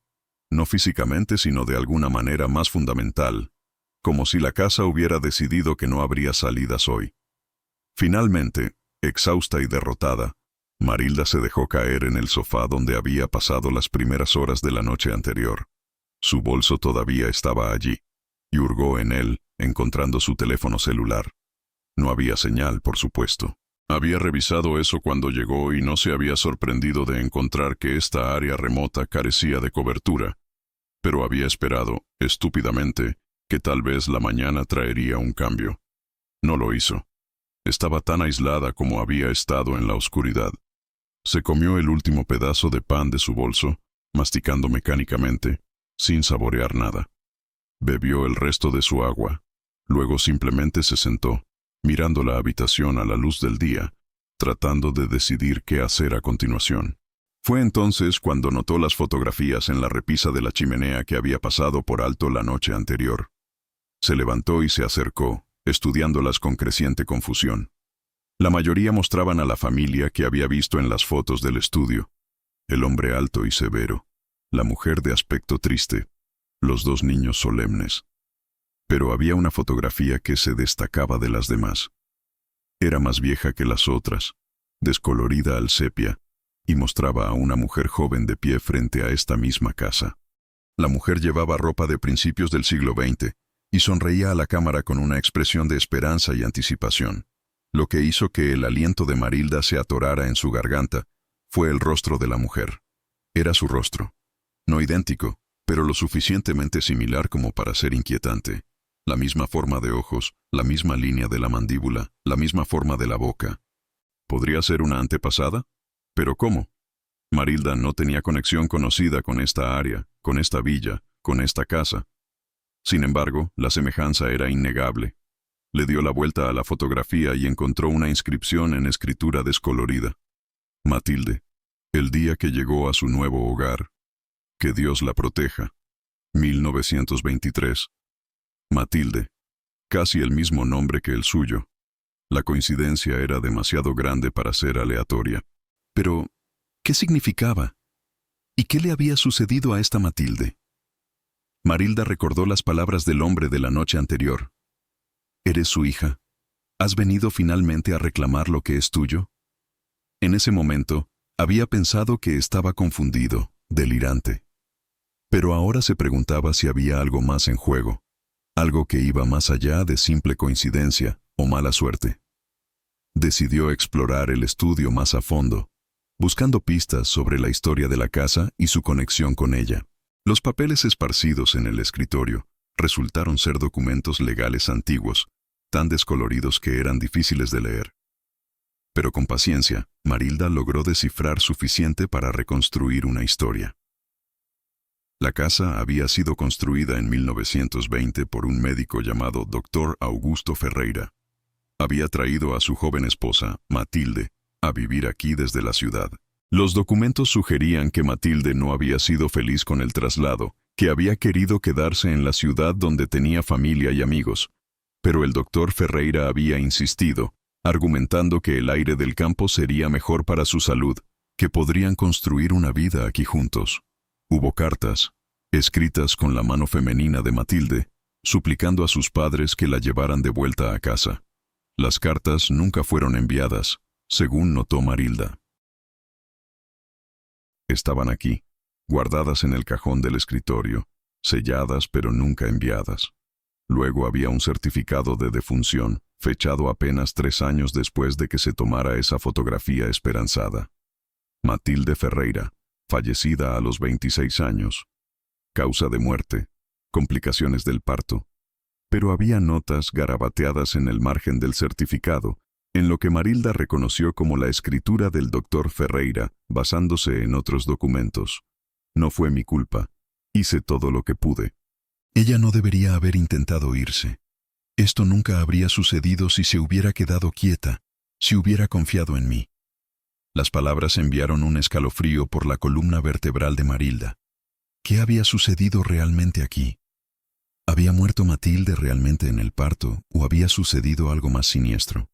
no físicamente sino de alguna manera más fundamental, como si la casa hubiera decidido que no habría salidas hoy. Finalmente, exhausta y derrotada, Marilda se dejó caer en el sofá donde había pasado las primeras horas de la noche anterior. Su bolso todavía estaba allí, y hurgó en él, encontrando su teléfono celular. No había señal, por supuesto. Había revisado eso cuando llegó y no se había sorprendido de encontrar que esta área remota carecía de cobertura, pero había esperado, estúpidamente, que tal vez la mañana traería un cambio. No lo hizo. Estaba tan aislada como había estado en la oscuridad. Se comió el último pedazo de pan de su bolso, masticando mecánicamente, sin saborear nada. Bebió el resto de su agua. Luego simplemente se sentó, mirando la habitación a la luz del día, tratando de decidir qué hacer a continuación. Fue entonces cuando notó las fotografías en la repisa de la chimenea que había pasado por alto la noche anterior. Se levantó y se acercó, estudiándolas con creciente confusión. La mayoría mostraban a la familia que había visto en las fotos del estudio. El hombre alto y severo, la mujer de aspecto triste, los dos niños solemnes. Pero había una fotografía que se destacaba de las demás. Era más vieja que las otras, descolorida al sepia, y mostraba a una mujer joven de pie frente a esta misma casa. La mujer llevaba ropa de principios del siglo XX, y sonreía a la cámara con una expresión de esperanza y anticipación, lo que hizo que el aliento de Marilda se atorara en su garganta, fue el rostro de la mujer. Era su rostro. No idéntico, pero lo suficientemente similar como para ser inquietante. La misma forma de ojos, la misma línea de la mandíbula, la misma forma de la boca. ¿Podría ser una antepasada? ¿Pero cómo? Marilda no tenía conexión conocida con esta área, con esta villa, con esta casa. Sin embargo, la semejanza era innegable. Le dio la vuelta a la fotografía y encontró una inscripción en escritura descolorida. Matilde, el día que llegó a su nuevo hogar. Que Dios la proteja. 1923. Matilde. Casi el mismo nombre que el suyo. La coincidencia era demasiado grande para ser aleatoria. Pero, ¿qué significaba? ¿Y qué le había sucedido a esta Matilde? Marilda recordó las palabras del hombre de la noche anterior. ¿Eres su hija? ¿Has venido finalmente a reclamar lo que es tuyo? En ese momento, había pensado que estaba confundido, delirante. Pero ahora se preguntaba si había algo más en juego, algo que iba más allá de simple coincidencia o mala suerte. Decidió explorar el estudio más a fondo, buscando pistas sobre la historia de la casa y su conexión con ella. Los papeles esparcidos en el escritorio resultaron ser documentos legales antiguos, tan descoloridos que eran difíciles de leer. Pero con paciencia, Marilda logró descifrar suficiente para reconstruir una historia. La casa había sido construida en 1920 por un médico llamado Dr. Augusto Ferreira. Había traído a su joven esposa, Matilde, a vivir aquí desde la ciudad. Los documentos sugerían que Matilde no había sido feliz con el traslado, que había querido quedarse en la ciudad donde tenía familia y amigos. Pero el doctor Ferreira había insistido, argumentando que el aire del campo sería mejor para su salud, que podrían construir una vida aquí juntos. Hubo cartas, escritas con la mano femenina de Matilde, suplicando a sus padres que la llevaran de vuelta a casa. Las cartas nunca fueron enviadas, según notó Marilda. Estaban aquí, guardadas en el cajón del escritorio, selladas pero nunca enviadas. Luego había un certificado de defunción, fechado apenas 3 años después de que se tomara esa fotografía esperanzada. Matilde Ferreira, fallecida a los 26 años. Causa de muerte, complicaciones del parto. Pero había notas garabateadas en el margen del certificado, en lo que Marilda reconoció como la escritura del doctor Ferreira, basándose en otros documentos. No fue mi culpa. Hice todo lo que pude. Ella no debería haber intentado irse. Esto nunca habría sucedido si se hubiera quedado quieta, si hubiera confiado en mí. Las palabras enviaron un escalofrío por la columna vertebral de Marilda. ¿Qué había sucedido realmente aquí? ¿Había muerto Matilde realmente en el parto o había sucedido algo más siniestro?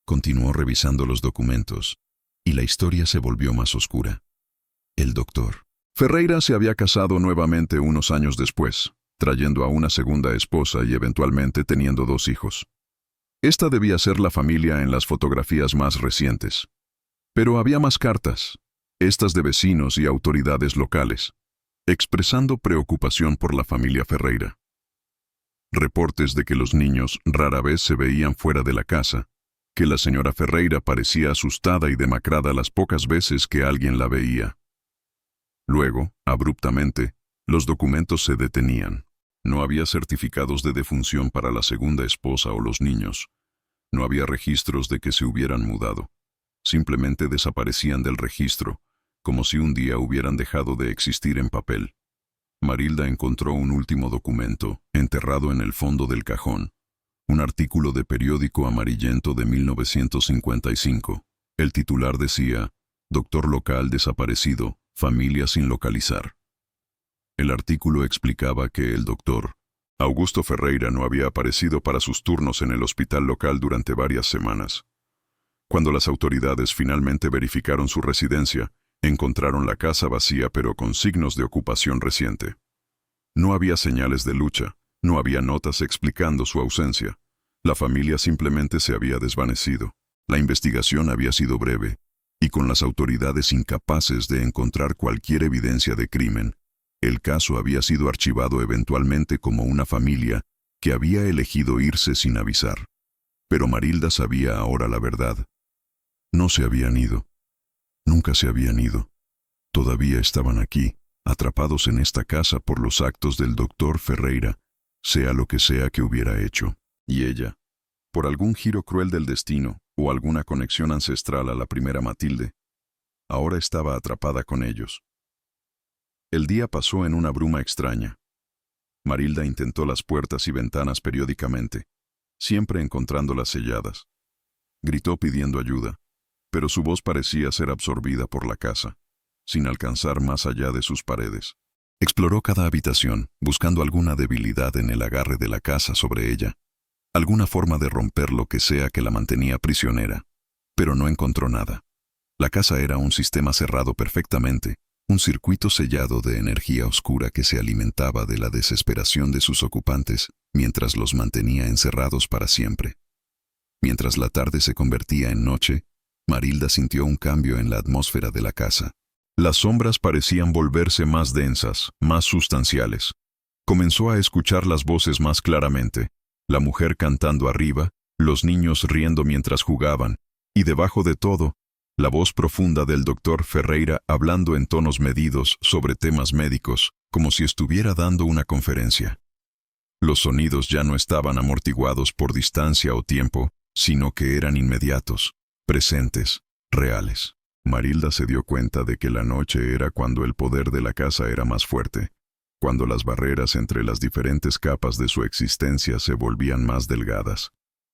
Continuó revisando los documentos, y la historia se volvió más oscura. El doctor Ferreira se había casado nuevamente unos años después, trayendo a una segunda esposa y eventualmente teniendo 2 hijos. Esta debía ser la familia en las fotografías más recientes. Pero había más cartas, estas de vecinos y autoridades locales, expresando preocupación por la familia Ferreira. Reportes de que los niños rara vez se veían fuera de la casa, que la señora Ferreira parecía asustada y demacrada las pocas veces que alguien la veía. Luego, abruptamente, los documentos se detenían. No había certificados de defunción para la segunda esposa o los niños. No había registros de que se hubieran mudado. Simplemente desaparecían del registro, como si un día hubieran dejado de existir en papel. Marilda encontró un último documento, enterrado en el fondo del cajón. Un artículo de periódico amarillento de 1955. El titular decía, «Doctor local desaparecido, familia sin localizar». El artículo explicaba que el doctor Augusto Ferreira no había aparecido para sus turnos en el hospital local durante varias semanas. Cuando las autoridades finalmente verificaron su residencia, encontraron la casa vacía pero con signos de ocupación reciente. No había señales de lucha, no había notas explicando su ausencia. La familia simplemente se había desvanecido. La investigación había sido breve, y con las autoridades incapaces de encontrar cualquier evidencia de crimen, el caso había sido archivado eventualmente como una familia que había elegido irse sin avisar. Pero Marilda sabía ahora la verdad. No se habían ido. Nunca se habían ido. Todavía estaban aquí, atrapados en esta casa por los actos del doctor Ferreira, sea lo que sea que hubiera hecho. Y ella, por algún giro cruel del destino o alguna conexión ancestral a la primera Matilde, ahora estaba atrapada con ellos. El día pasó en una bruma extraña. Marilda intentó las puertas y ventanas periódicamente, siempre encontrándolas selladas. Gritó pidiendo ayuda, pero su voz parecía ser absorbida por la casa, sin alcanzar más allá de sus paredes. Exploró cada habitación, buscando alguna debilidad en el agarre de la casa sobre ella, alguna forma de romper lo que sea que la mantenía prisionera, pero no encontró nada. La casa era un sistema cerrado perfectamente, un circuito sellado de energía oscura que se alimentaba de la desesperación de sus ocupantes, mientras los mantenía encerrados para siempre. Mientras la tarde se convertía en noche, Marilda sintió un cambio en la atmósfera de la casa. Las sombras parecían volverse más densas, más sustanciales. Comenzó a escuchar las voces más claramente, la mujer cantando arriba, los niños riendo mientras jugaban, y debajo de todo, la voz profunda del doctor Ferreira hablando en tonos medidos sobre temas médicos, como si estuviera dando una conferencia. Los sonidos ya no estaban amortiguados por distancia o tiempo, sino que eran inmediatos, presentes, reales. Marilda se dio cuenta de que la noche era cuando el poder de la casa era más fuerte, cuando las barreras entre las diferentes capas de su existencia se volvían más delgadas.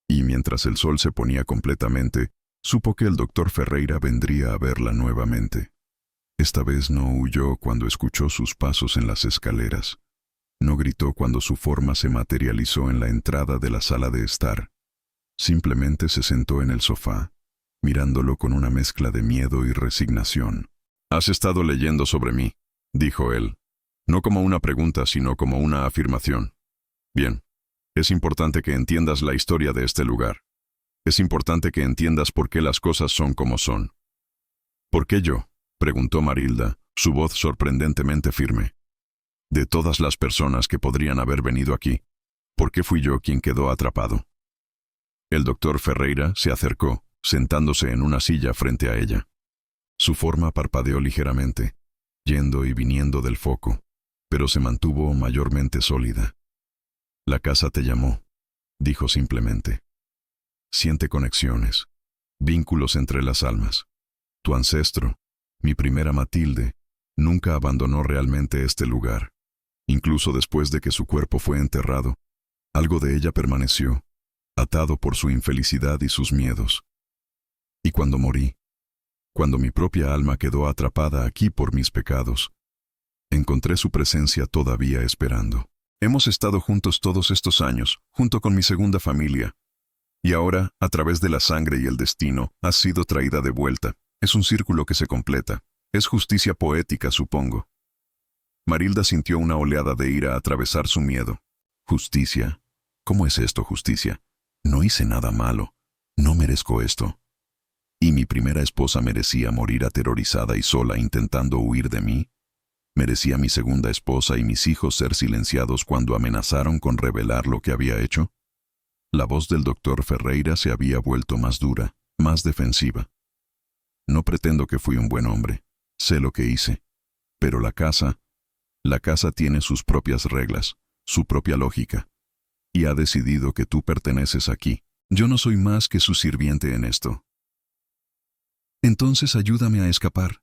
Y mientras el sol se ponía completamente, supo que el doctor Ferreira vendría a verla nuevamente. Esta vez no huyó cuando escuchó sus pasos en las escaleras. No gritó cuando su forma se materializó en la entrada de la sala de estar. Simplemente se sentó en el sofá, mirándolo con una mezcla de miedo y resignación. «Has estado leyendo sobre mí», dijo él, no como una pregunta, sino como una afirmación. «Bien, es importante que entiendas la historia de este lugar. Es importante que entiendas por qué las cosas son como son». «¿Por qué yo?», preguntó Marilda, su voz sorprendentemente firme. «De todas las personas que podrían haber venido aquí, ¿por qué fui yo quien quedó atrapado?». El doctor Ferreira se acercó, sentándose en una silla frente a ella. Su forma parpadeó ligeramente, yendo y viniendo del foco, pero se mantuvo mayormente sólida. «La casa te llamó», dijo simplemente. «Siente conexiones, vínculos entre las almas. Tu ancestro, mi primera Matilde, nunca abandonó realmente este lugar. Incluso después de que su cuerpo fue enterrado, algo de ella permaneció, atado por su infelicidad y sus miedos. Y cuando morí, cuando mi propia alma quedó atrapada aquí por mis pecados, encontré su presencia todavía esperando. Hemos estado juntos todos estos años, junto con mi segunda familia. Y ahora, a través de la sangre y el destino, has sido traída de vuelta. Es un círculo que se completa. Es justicia poética, supongo». Marilda sintió una oleada de ira atravesar su miedo. «¿Justicia? ¿Cómo es esto, justicia? No hice nada malo. No merezco esto. ¿Y mi primera esposa merecía morir aterrorizada y sola intentando huir de mí? ¿Merecía mi segunda esposa y mis hijos ser silenciados cuando amenazaron con revelar lo que había hecho?». La voz del doctor Ferreira se había vuelto más dura, más defensiva. «No pretendo que fui un buen hombre. Sé lo que hice. Pero la casa tiene sus propias reglas, su propia lógica. Y ha decidido que tú perteneces aquí. Yo no soy más que su sirviente en esto». «Entonces ayúdame a escapar»,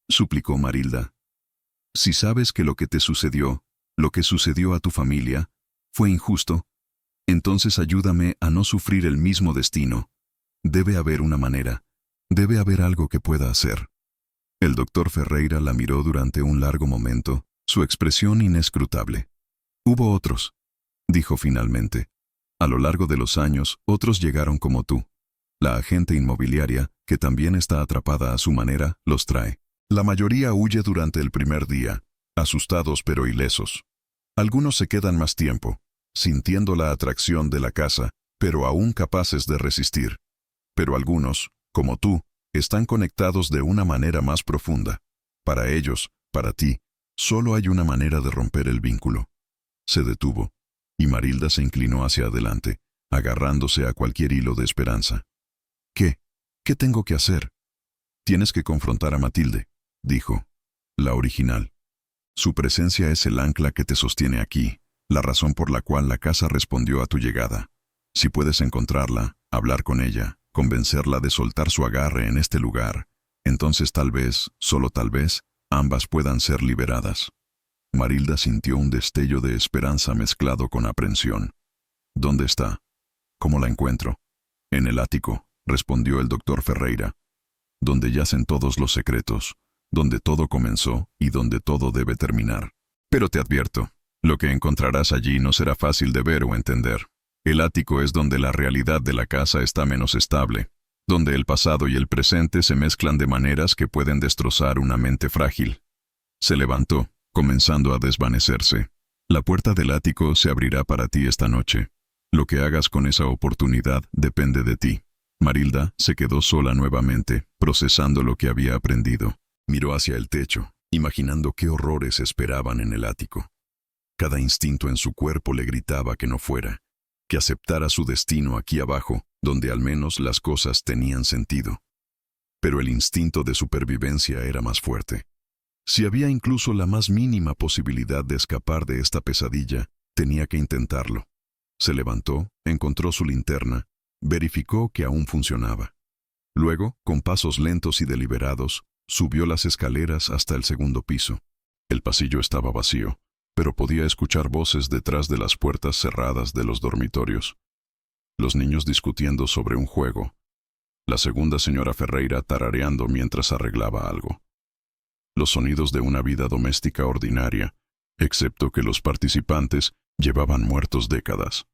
suplicó Marilda. «Si sabes que lo que te sucedió, lo que sucedió a tu familia, fue injusto, entonces ayúdame a no sufrir el mismo destino. Debe haber una manera. Debe haber algo que pueda hacer». El doctor Ferreira la miró durante un largo momento, su expresión inescrutable. «Hubo otros», dijo finalmente. «A lo largo de los años, otros llegaron como tú. La agente inmobiliaria, que también está atrapada a su manera, los trae. La mayoría huye durante el primer día, asustados pero ilesos. Algunos se quedan más tiempo, sintiendo la atracción de la casa, pero aún capaces de resistir. Pero algunos, como tú, están conectados de una manera más profunda. Para ellos, para ti, solo hay una manera de romper el vínculo». Se detuvo, y Marilda se inclinó hacia adelante, agarrándose a cualquier hilo de esperanza. «¿Qué? ¿Qué tengo que hacer?». Tienes que confrontar a Matilde, dijo, la original. Su presencia es el ancla que te sostiene aquí, la razón por la cual la casa respondió a tu llegada. Si puedes encontrarla, hablar con ella, convencerla de soltar su agarre en este lugar, entonces tal vez, solo tal vez, ambas puedan ser liberadas. Marilda sintió un destello de esperanza mezclado con aprensión. ¿Dónde está? ¿Cómo la encuentro? En el ático, respondió el doctor Ferreira. Donde yacen todos los secretos, donde todo comenzó y donde todo debe terminar. Pero te advierto, lo que encontrarás allí no será fácil de ver o entender. El ático es donde la realidad de la casa está menos estable, donde el pasado y el presente se mezclan de maneras que pueden destrozar una mente frágil. Se levantó, comenzando a desvanecerse. La puerta del ático se abrirá para ti esta noche. Lo que hagas con esa oportunidad depende de ti. Marilda se quedó sola nuevamente, procesando lo que había aprendido. Miró hacia el techo, imaginando qué horrores esperaban en el ático. Cada instinto en su cuerpo le gritaba que no fuera, que aceptara su destino aquí abajo, donde al menos las cosas tenían sentido. Pero el instinto de supervivencia era más fuerte. Si había incluso la más mínima posibilidad de escapar de esta pesadilla, tenía que intentarlo. Se levantó, encontró su linterna, verificó que aún funcionaba. Luego, con pasos lentos y deliberados, subió las escaleras hasta el segundo piso. El pasillo estaba vacío, pero podía escuchar voces detrás de las puertas cerradas de los dormitorios. Los niños discutiendo sobre un juego. La segunda señora Ferreira tarareando mientras arreglaba algo. Los sonidos de una vida doméstica ordinaria, excepto que los participantes llevaban muertos décadas.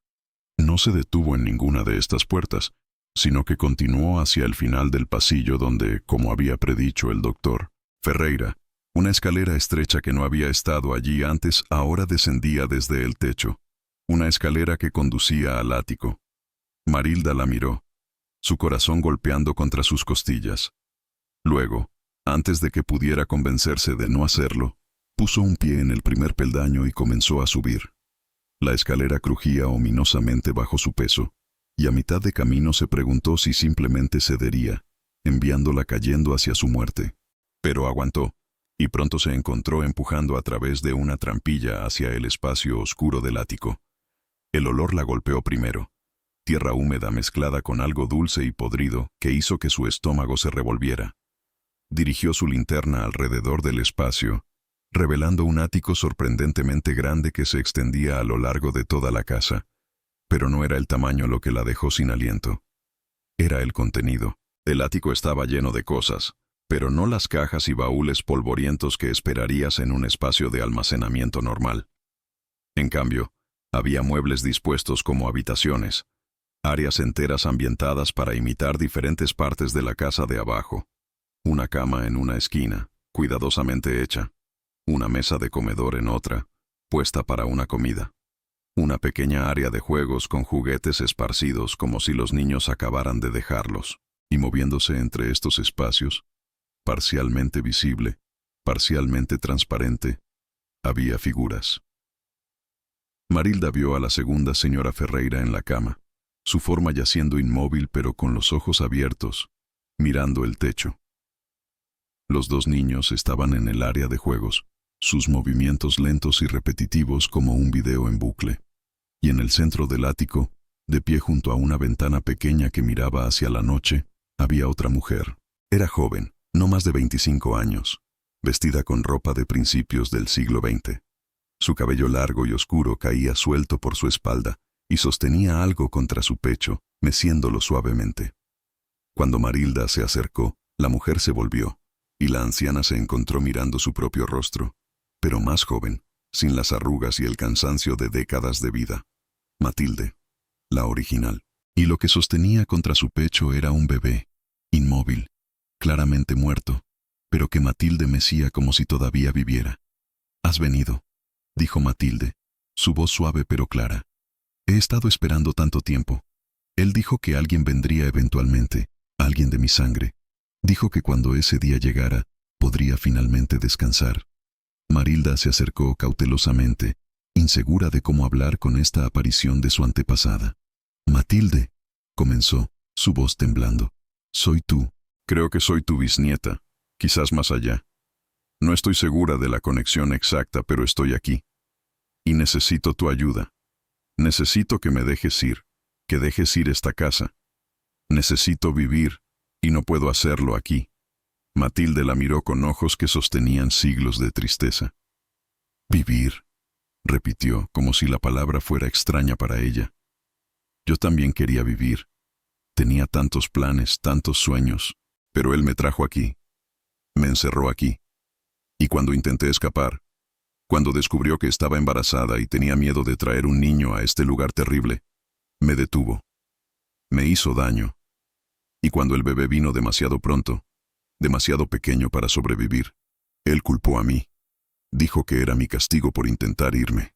No se detuvo en ninguna de estas puertas, sino que continuó hacia el final del pasillo donde, como había predicho el doctor Ferreira, una escalera estrecha que no había estado allí antes ahora descendía desde el techo, una escalera que conducía al ático. Marilda la miró, su corazón golpeando contra sus costillas. Luego, antes de que pudiera convencerse de no hacerlo, puso un pie en el primer peldaño y comenzó a subir. La escalera crujía ominosamente bajo su peso, y a mitad de camino se preguntó si simplemente cedería, enviándola cayendo hacia su muerte. Pero aguantó, y pronto se encontró empujando a través de una trampilla hacia el espacio oscuro del ático. El olor la golpeó primero, tierra húmeda mezclada con algo dulce y podrido que hizo que su estómago se revolviera. Dirigió su linterna alrededor del espacio, revelando un ático sorprendentemente grande que se extendía a lo largo de toda la casa. Pero no era el tamaño lo que la dejó sin aliento. Era el contenido. El ático estaba lleno de cosas, pero no las cajas y baúles polvorientos que esperarías en un espacio de almacenamiento normal. En cambio, había muebles dispuestos como habitaciones, áreas enteras ambientadas para imitar diferentes partes de la casa de abajo. Una cama en una esquina, cuidadosamente hecha. Una mesa de comedor en otra, puesta para una comida. Una pequeña área de juegos con juguetes esparcidos como si los niños acabaran de dejarlos, y moviéndose entre estos espacios, parcialmente visible, parcialmente transparente, había figuras. Marilda vio a la segunda señora Ferreira en la cama, su forma yaciendo inmóvil pero con los ojos abiertos, mirando el techo. Los dos niños estaban en el área de juegos, sus movimientos lentos y repetitivos como un video en bucle. Y en el centro del ático, de pie junto a una ventana pequeña que miraba hacia la noche, había otra mujer. Era joven, no más de 25 años, vestida con ropa de principios del siglo XX. Su cabello largo y oscuro caía suelto por su espalda y sostenía algo contra su pecho, meciéndolo suavemente. Cuando Marilda se acercó, la mujer se volvió, y la anciana se encontró mirando su propio rostro, pero más joven, sin las arrugas y el cansancio de décadas de vida. Matilde, la original. Y lo que sostenía contra su pecho era un bebé, inmóvil, claramente muerto, pero que Matilde mecía como si todavía viviera. «Has venido», dijo Matilde, su voz suave pero clara. «He estado esperando tanto tiempo. Él dijo que alguien vendría eventualmente, alguien de mi sangre. Dijo que cuando ese día llegara, podría finalmente descansar». Marilda se acercó cautelosamente, insegura de cómo hablar con esta aparición de su antepasada. «Matilde», comenzó, su voz temblando. «Soy tú, Creo que soy tu bisnieta, quizás más allá. No estoy segura de la conexión exacta, pero estoy aquí. Y necesito tu ayuda. Necesito que me dejes ir, que dejes ir esta casa. Necesito vivir, y no puedo hacerlo aquí. Matilde la miró con ojos que sostenían siglos de tristeza. Vivir, repitió, como si la palabra fuera extraña para ella. Yo también quería vivir. Tenía tantos planes, tantos sueños, pero él me trajo aquí. Me encerró aquí. Y cuando intenté escapar, cuando descubrió que estaba embarazada y tenía miedo de traer un niño a este lugar terrible, me detuvo. Me hizo daño. Y cuando el bebé vino demasiado pronto, demasiado pequeño para sobrevivir, él culpó a mí. Dijo que era mi castigo por intentar irme.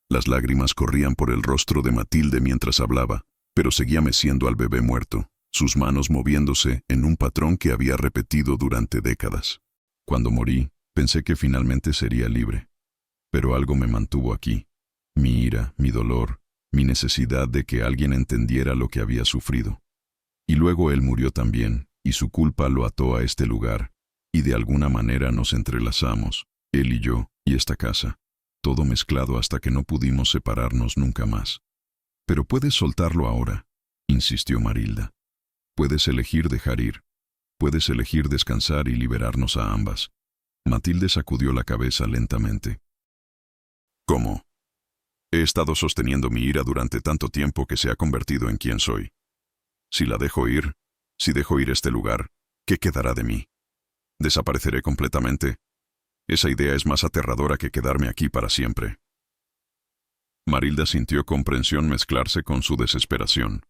Las lágrimas corrían por el rostro de Matilde mientras hablaba, pero seguía meciendo al bebé muerto, sus manos moviéndose en un patrón que había repetido durante décadas. Cuando morí, pensé que finalmente sería libre. Pero algo me mantuvo aquí. Mi ira, mi dolor, mi necesidad de que alguien entendiera lo que había sufrido. Y luego él murió también, y su culpa lo ató a este lugar, y de alguna manera nos entrelazamos, él y yo, y esta casa. Todo mezclado hasta que no pudimos separarnos nunca más. Pero puedes soltarlo ahora, insistió Marilda. Puedes elegir dejar ir. Puedes elegir descansar y liberarnos a ambas. Matilde sacudió la cabeza lentamente. ¿Cómo? He estado sosteniendo mi ira durante tanto tiempo que se ha convertido en quien soy. Si la dejo ir, si dejo ir este lugar, ¿qué quedará de mí? ¿Desapareceré completamente? Esa idea es más aterradora que quedarme aquí para siempre. Marilda sintió comprensión mezclarse con su desesperación.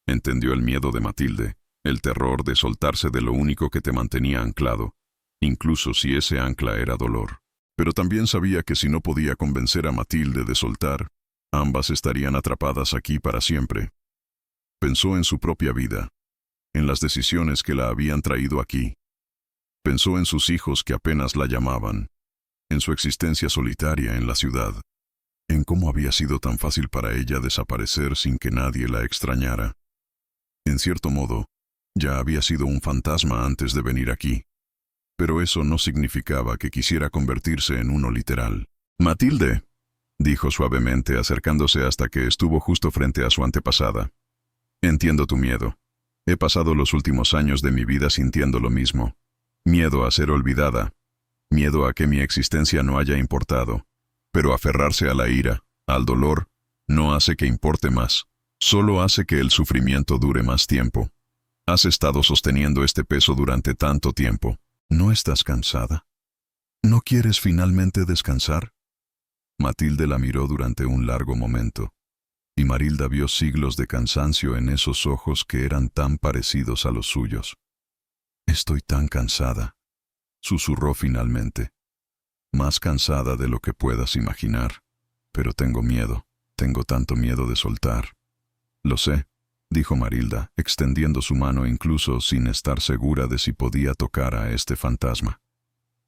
Entendió el miedo de Matilde, el terror de soltarse de lo único que te mantenía anclado, incluso si ese ancla era dolor. Pero también sabía que si no podía convencer a Matilde de soltar, ambas estarían atrapadas aquí para siempre. Pensó en su propia vida, en las decisiones que la habían traído aquí. Pensó en sus hijos que apenas la llamaban, en su existencia solitaria en la ciudad, en cómo había sido tan fácil para ella desaparecer sin que nadie la extrañara. En cierto modo, ya había sido un fantasma antes de venir aquí, pero eso no significaba que quisiera convertirse en uno literal. «Matilde», dijo suavemente acercándose hasta que estuvo justo frente a su antepasada. «Entiendo tu miedo. He pasado los últimos años de mi vida sintiendo lo mismo. Miedo a ser olvidada, miedo a que mi existencia no haya importado, pero aferrarse a la ira, al dolor, no hace que importe más, solo hace que el sufrimiento dure más tiempo. Has estado sosteniendo este peso durante tanto tiempo. ¿No estás cansada? ¿No quieres finalmente descansar?» Matilde la miró durante un largo momento, y Marilda vio siglos de cansancio en esos ojos que eran tan parecidos a los suyos. «Estoy tan cansada», susurró finalmente. «Más cansada de lo que puedas imaginar. Pero tengo miedo, tengo tanto miedo de soltar». «Lo sé», dijo Marilda, extendiendo su mano incluso sin estar segura de si podía tocar a este fantasma.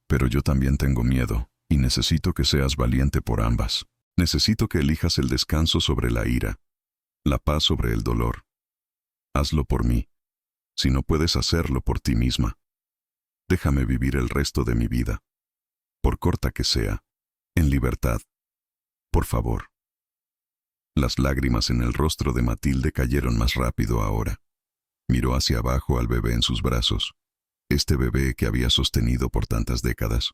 «Pero yo también tengo miedo, y necesito que seas valiente por ambas. Necesito que elijas el descanso sobre la ira, la paz sobre el dolor. Hazlo por mí. Si no puedes hacerlo por ti misma, déjame vivir el resto de mi vida, por corta que sea, en libertad. Por favor». Las lágrimas en el rostro de Matilde cayeron más rápido ahora. Miró hacia abajo al bebé en sus brazos, este bebé que había sostenido por tantas décadas.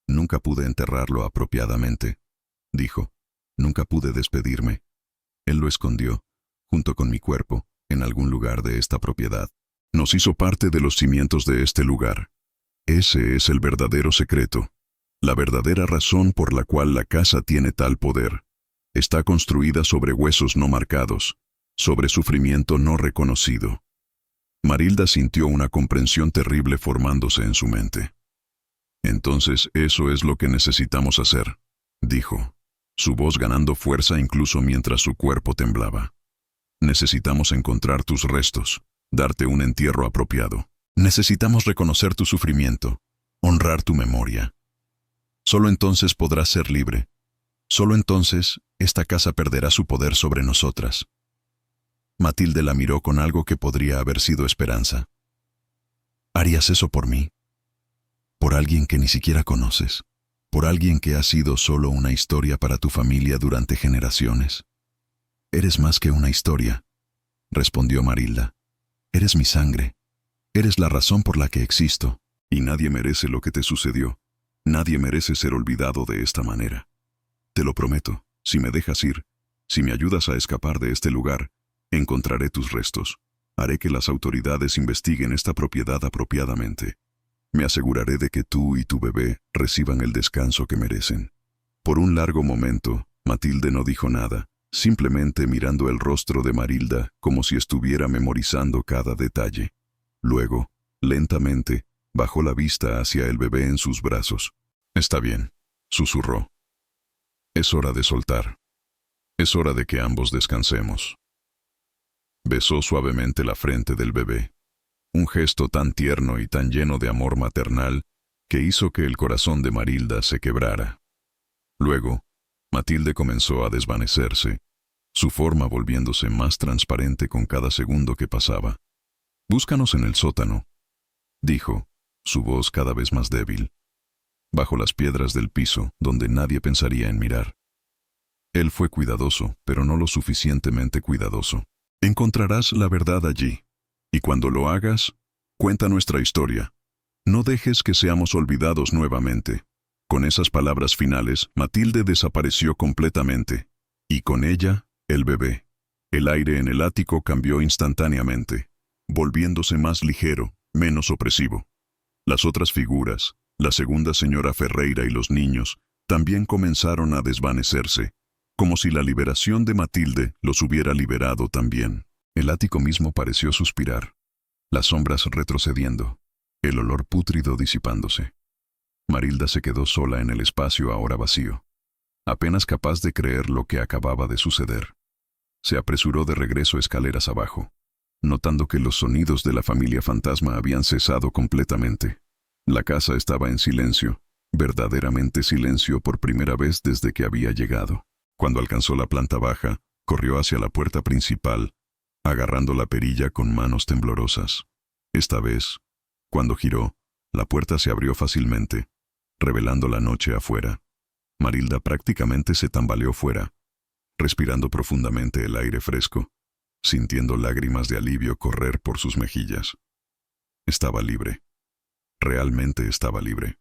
«Nunca pude enterrarlo apropiadamente», dijo. «Nunca pude despedirme. Él lo escondió, junto con mi cuerpo, en algún lugar de esta propiedad. Nos hizo parte de los cimientos de este lugar. Ese es el verdadero secreto, la verdadera razón por la cual la casa tiene tal poder. Está construida sobre huesos no marcados, sobre sufrimiento no reconocido». Marilda sintió una comprensión terrible formándose en su mente. «Entonces eso es lo que necesitamos hacer», dijo, su voz ganando fuerza incluso mientras su cuerpo temblaba. «Necesitamos encontrar tus restos, darte un entierro apropiado. Necesitamos reconocer tu sufrimiento, honrar tu memoria. Solo entonces podrás ser libre. Solo entonces esta casa perderá su poder sobre nosotras». Matilde la miró con algo que podría haber sido esperanza. ¿Harías eso por mí? ¿Por alguien que ni siquiera conoces? ¿Por alguien que ha sido solo una historia para tu familia durante generaciones? Eres más que una historia, respondió Marilda. Eres mi sangre. Eres la razón por la que existo. Y nadie merece lo que te sucedió. Nadie merece ser olvidado de esta manera. Te lo prometo, si me dejas ir, si me ayudas a escapar de este lugar, encontraré tus restos. Haré que las autoridades investiguen esta propiedad apropiadamente. Me aseguraré de que tú y tu bebé reciban el descanso que merecen. Por un largo momento, Matilde no dijo nada, simplemente mirando el rostro de Marilda como si estuviera memorizando cada detalle. Luego, lentamente, bajó la vista hacia el bebé en sus brazos. «Está bien», susurró. «Es hora de soltar. Es hora de que ambos descansemos». Besó suavemente la frente del bebé. Un gesto tan tierno y tan lleno de amor maternal que hizo que el corazón de Marilda se quebrara. Luego, Matilde comenzó a desvanecerse, su forma volviéndose más transparente con cada segundo que pasaba. «Búscanos en el sótano», dijo, su voz cada vez más débil, bajo las piedras del piso donde nadie pensaría en mirar. Él fue cuidadoso, pero no lo suficientemente cuidadoso. «Encontrarás la verdad allí. Y cuando lo hagas, cuenta nuestra historia. No dejes que seamos olvidados nuevamente». Con esas palabras finales, Matilde desapareció completamente. Y con ella, el bebé. El aire en el ático cambió instantáneamente, volviéndose más ligero, menos opresivo. Las otras figuras, la segunda señora Ferreira y los niños, también comenzaron a desvanecerse, como si la liberación de Matilde los hubiera liberado también. El ático mismo pareció suspirar, las sombras retrocediendo, el olor pútrido disipándose. Marilda se quedó sola en el espacio ahora vacío, apenas capaz de creer lo que acababa de suceder. Se apresuró de regreso escaleras abajo, notando que los sonidos de la familia fantasma habían cesado completamente. La casa estaba en silencio, verdaderamente silencio por primera vez desde que había llegado. Cuando alcanzó la planta baja, corrió hacia la puerta principal, agarrando la perilla con manos temblorosas. Esta vez, cuando giró, la puerta se abrió fácilmente, revelando la noche afuera. Marilda prácticamente se tambaleó fuera, respirando profundamente el aire fresco, sintiendo lágrimas de alivio correr por sus mejillas. Estaba libre. Realmente estaba libre.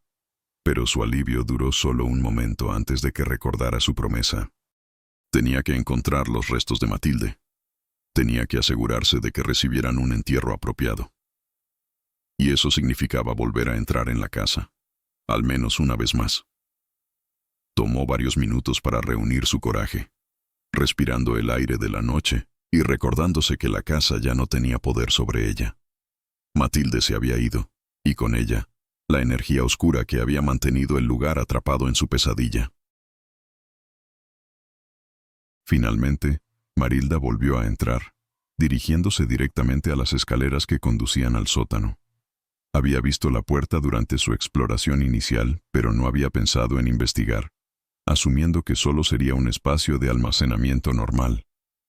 Pero su alivio duró solo un momento antes de que recordara su promesa. Tenía que encontrar los restos de Matilde. Tenía que asegurarse de que recibieran un entierro apropiado. Y eso significaba volver a entrar en la casa, al menos una vez más. Tomó varios minutos para reunir su coraje, respirando el aire de la noche y recordándose que la casa ya no tenía poder sobre ella. Matilde se había ido, y con ella, la energía oscura que había mantenido el lugar atrapado en su pesadilla. Finalmente, Marilda volvió a entrar, dirigiéndose directamente a las escaleras que conducían al sótano. Había visto la puerta durante su exploración inicial, pero no había pensado en investigar, asumiendo que solo sería un espacio de almacenamiento normal.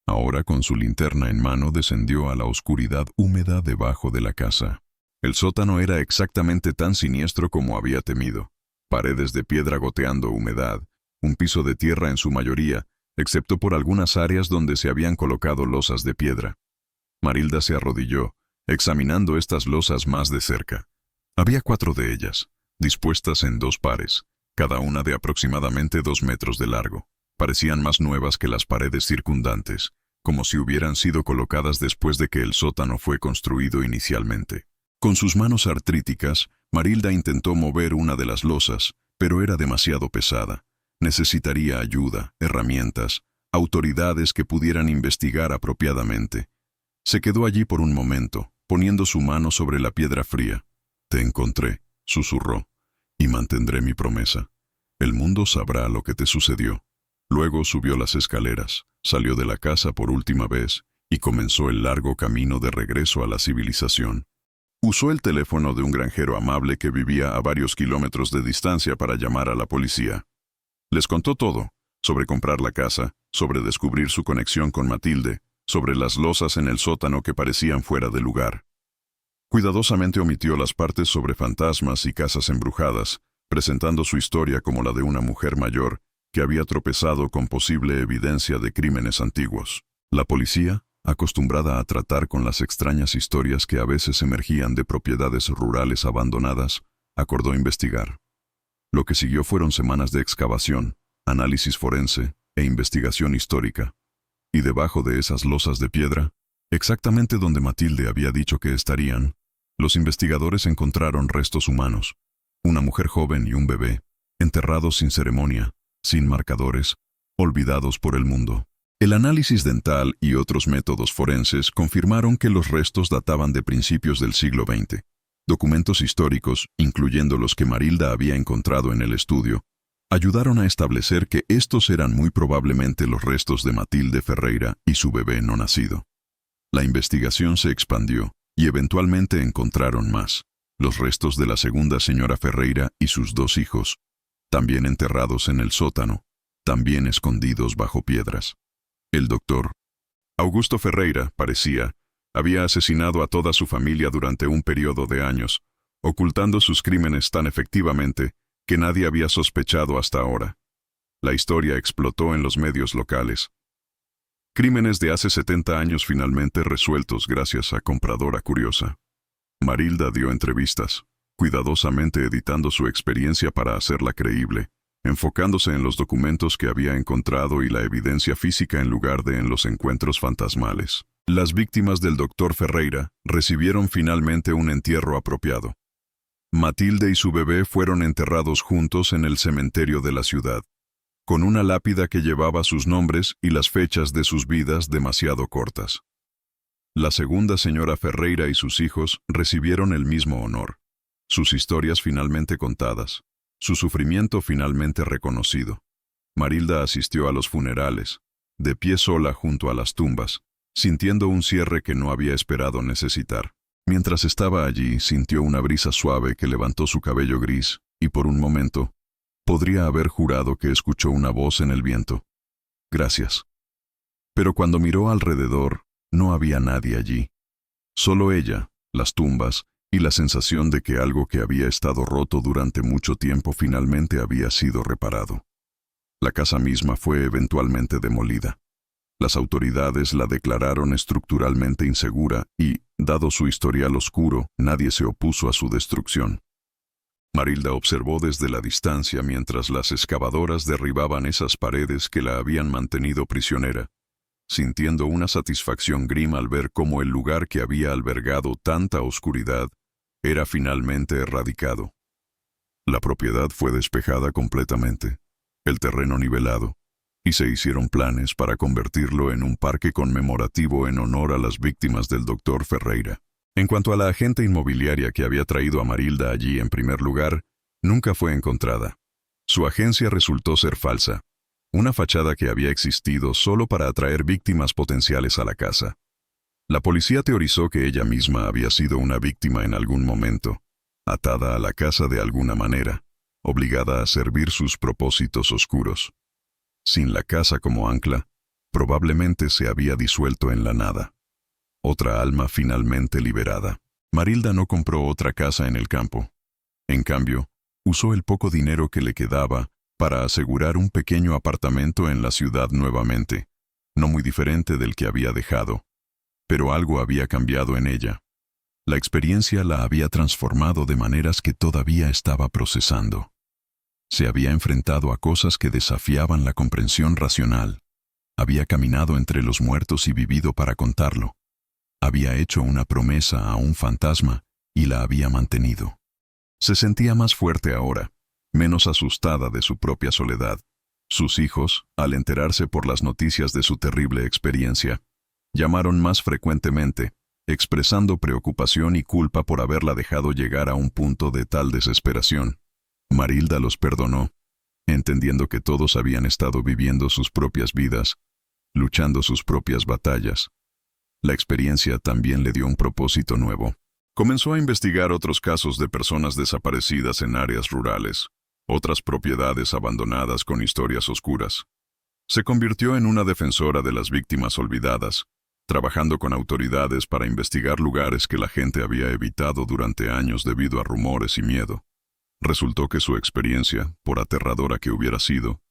Ahora, con su linterna en mano, descendió a la oscuridad húmeda debajo de la casa. El sótano era exactamente tan siniestro como había temido. Paredes de piedra goteando humedad, un piso de tierra en su mayoría, excepto por algunas áreas donde se habían colocado losas de piedra. Marilda se arrodilló, examinando estas losas más de cerca. Había 4 de ellas, dispuestas en 2 pares, cada una de aproximadamente 2 metros de largo. Parecían más nuevas que las paredes circundantes, como si hubieran sido colocadas después de que el sótano fue construido inicialmente. Con sus manos artríticas, Marilda intentó mover una de las losas, pero era demasiado pesada. Necesitaría ayuda, herramientas, autoridades que pudieran investigar apropiadamente. Se quedó allí por un momento, poniendo su mano sobre la piedra fría. «Te encontré», susurró, «y mantendré mi promesa. El mundo sabrá lo que te sucedió». Luego subió las escaleras, salió de la casa por última vez y comenzó el largo camino de regreso a la civilización. Usó el teléfono de un granjero amable que vivía a varios kilómetros de distancia para llamar a la policía. Les contó todo, sobre comprar la casa, sobre descubrir su conexión con Matilde, sobre las losas en el sótano que parecían fuera de lugar. Cuidadosamente omitió las partes sobre fantasmas y casas embrujadas, presentando su historia como la de una mujer mayor que había tropezado con posible evidencia de crímenes antiguos. La policía, acostumbrada a tratar con las extrañas historias que a veces emergían de propiedades rurales abandonadas, acordó investigar. Lo que siguió fueron semanas de excavación, análisis forense e investigación histórica. Y debajo de esas losas de piedra, exactamente donde Matilde había dicho que estarían, los investigadores encontraron restos humanos, una mujer joven y un bebé, enterrados sin ceremonia, sin marcadores, olvidados por el mundo. El análisis dental y otros métodos forenses confirmaron que los restos databan de principios del siglo XX. Documentos históricos, incluyendo los que Marilda había encontrado en el estudio, ayudaron a establecer que estos eran muy probablemente los restos de Matilde Ferreira y su bebé no nacido. La investigación se expandió y eventualmente encontraron más, los restos de la segunda señora Ferreira y sus 2 hijos, también enterrados en el sótano, también escondidos bajo piedras. El doctor Augusto Ferreira, parecía, había asesinado a toda su familia durante un periodo de años, ocultando sus crímenes tan efectivamente que nadie había sospechado hasta ahora. La historia explotó en los medios locales. Crímenes de hace 70 años finalmente resueltos gracias a Compradora Curiosa. Marilda dio entrevistas, cuidadosamente editando su experiencia para hacerla creíble, enfocándose en los documentos que había encontrado y la evidencia física en lugar de en los encuentros fantasmales. Las víctimas del doctor Ferreira recibieron finalmente un entierro apropiado. Matilde y su bebé fueron enterrados juntos en el cementerio de la ciudad, con una lápida que llevaba sus nombres y las fechas de sus vidas demasiado cortas. La segunda señora Ferreira y sus hijos recibieron el mismo honor, sus historias finalmente contadas, su sufrimiento finalmente reconocido. Marilda asistió a los funerales, de pie sola junto a las tumbas, sintiendo un cierre que no había esperado necesitar. Mientras estaba allí, sintió una brisa suave que levantó su cabello gris, y por un momento, podría haber jurado que escuchó una voz en el viento. «Gracias». Pero cuando miró alrededor, no había nadie allí. Solo ella, las tumbas, y la sensación de que algo que había estado roto durante mucho tiempo finalmente había sido reparado. La casa misma fue eventualmente demolida. Las autoridades la declararon estructuralmente insegura y, dado su historial oscuro, nadie se opuso a su destrucción. Marilda observó desde la distancia mientras las excavadoras derribaban esas paredes que la habían mantenido prisionera, sintiendo una satisfacción grima al ver cómo el lugar que había albergado tanta oscuridad era finalmente erradicado. La propiedad fue despejada completamente, el terreno nivelado, y se hicieron planes para convertirlo en un parque conmemorativo en honor a las víctimas del doctor Ferreira. En cuanto a la agente inmobiliaria que había traído a Marilda allí en primer lugar, nunca fue encontrada. Su agencia resultó ser falsa, una fachada que había existido solo para atraer víctimas potenciales a la casa. La policía teorizó que ella misma había sido una víctima en algún momento, atada a la casa de alguna manera, obligada a servir sus propósitos oscuros. Sin la casa como ancla, probablemente se había disuelto en la nada. Otra alma finalmente liberada. Marilda no compró otra casa en el campo. En cambio, usó el poco dinero que le quedaba para asegurar un pequeño apartamento en la ciudad nuevamente, no muy diferente del que había dejado. Pero algo había cambiado en ella. La experiencia la había transformado de maneras que todavía estaba procesando. Se había enfrentado a cosas que desafiaban la comprensión racional. Había caminado entre los muertos y vivido para contarlo. Había hecho una promesa a un fantasma y la había mantenido. Se sentía más fuerte ahora, menos asustada de su propia soledad. Sus hijos, al enterarse por las noticias de su terrible experiencia, llamaron más frecuentemente, expresando preocupación y culpa por haberla dejado llegar a un punto de tal desesperación. Marilda los perdonó, entendiendo que todos habían estado viviendo sus propias vidas, luchando sus propias batallas. La experiencia también le dio un propósito nuevo. Comenzó a investigar otros casos de personas desaparecidas en áreas rurales, otras propiedades abandonadas con historias oscuras. Se convirtió en una defensora de las víctimas olvidadas, trabajando con autoridades para investigar lugares que la gente había evitado durante años debido a rumores y miedo. Resultó que su experiencia, por aterradora que hubiera sido,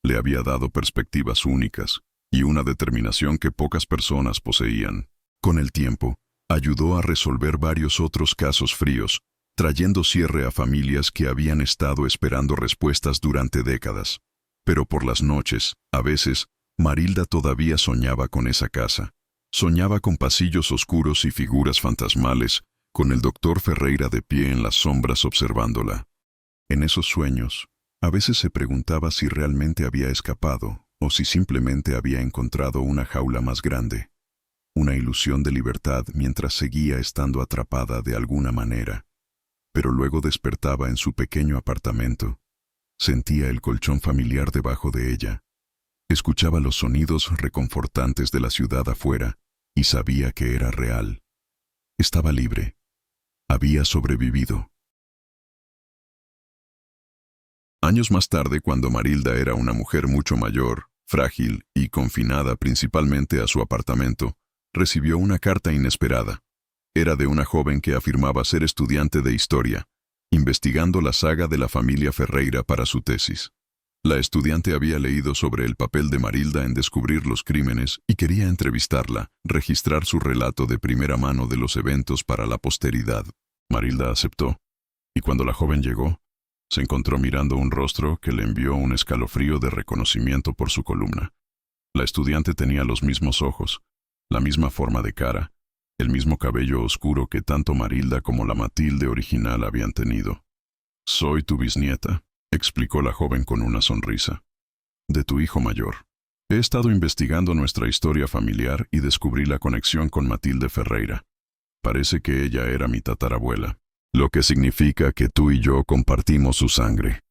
le había dado perspectivas únicas y una determinación que pocas personas poseían. Con el tiempo, ayudó a resolver varios otros casos fríos, trayendo cierre a familias que habían estado esperando respuestas durante décadas. Pero por las noches, a veces, Marilda todavía soñaba con esa casa. Soñaba con pasillos oscuros y figuras fantasmales, con el doctor Ferreira de pie en las sombras observándola. En esos sueños, a veces se preguntaba si realmente había escapado o si simplemente había encontrado una jaula más grande. Una ilusión de libertad mientras seguía estando atrapada de alguna manera. Pero luego despertaba en su pequeño apartamento. Sentía el colchón familiar debajo de ella. Escuchaba los sonidos reconfortantes de la ciudad afuera y sabía que era real. Estaba libre. Había sobrevivido. Años más tarde, cuando Marilda era una mujer mucho mayor, frágil y confinada principalmente a su apartamento, recibió una carta inesperada. Era de una joven que afirmaba ser estudiante de historia, investigando la saga de la familia Ferreira para su tesis. La estudiante había leído sobre el papel de Marilda en descubrir los crímenes y quería entrevistarla, registrar su relato de primera mano de los eventos para la posteridad. Marilda aceptó, y cuando la joven llegó, se encontró mirando un rostro que le envió un escalofrío de reconocimiento por su columna. La estudiante tenía los mismos ojos, la misma forma de cara, el mismo cabello oscuro que tanto Marilda como la Matilde original habían tenido. «Soy tu bisnieta», explicó la joven con una sonrisa. «De tu hijo mayor. He estado investigando nuestra historia familiar y descubrí la conexión con Matilde Ferreira. Parece que ella era mi tatarabuela, lo que significa que tú y yo compartimos su sangre».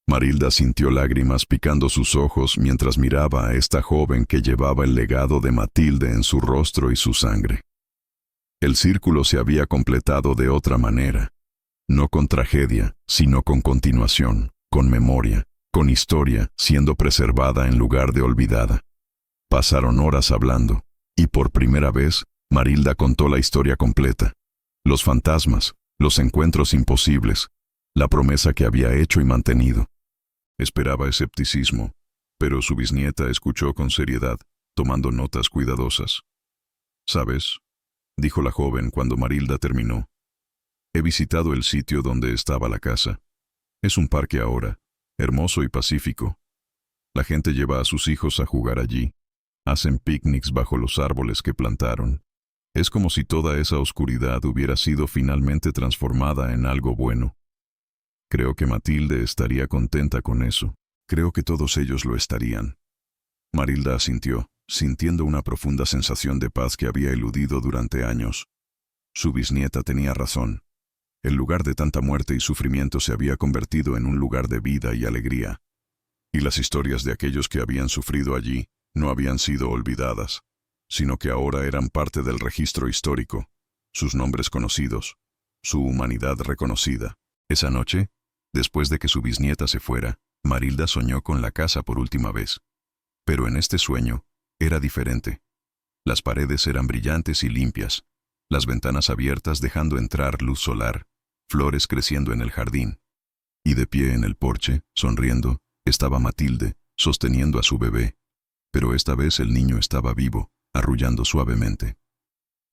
Marilda sintió lágrimas picando sus ojos mientras miraba a esta joven que llevaba el legado de Matilde en su rostro y su sangre. El círculo se había completado de otra manera, no con tragedia, sino con continuación, con memoria, con historia siendo preservada en lugar de olvidada. Pasaron horas hablando, y por primera vez, Marilda contó la historia completa. Los fantasmas, los encuentros imposibles, la promesa que había hecho y mantenido. Esperaba escepticismo, pero su bisnieta escuchó con seriedad, tomando notas cuidadosas. «¿Sabes?», dijo la joven cuando Marilda terminó. «He visitado el sitio donde estaba la casa. Es un parque ahora, hermoso y pacífico. La gente lleva a sus hijos a jugar allí. Hacen picnics bajo los árboles que plantaron. Es como si toda esa oscuridad hubiera sido finalmente transformada en algo bueno. Creo que Matilde estaría contenta con eso. Creo que todos ellos lo estarían». Marilda asintió, sintiendo una profunda sensación de paz que había eludido durante años. Su bisnieta tenía razón. El lugar de tanta muerte y sufrimiento se había convertido en un lugar de vida y alegría. Y las historias de aquellos que habían sufrido allí no habían sido olvidadas, sino que ahora eran parte del registro histórico, sus nombres conocidos, su humanidad reconocida. Esa noche, después de que su bisnieta se fuera, Marilda soñó con la casa por última vez. Pero en este sueño, era diferente. Las paredes eran brillantes y limpias, las ventanas abiertas dejando entrar luz solar, flores creciendo en el jardín. Y de pie en el porche, sonriendo, estaba Matilde, sosteniendo a su bebé. Pero esta vez el niño estaba vivo, arrullando suavemente.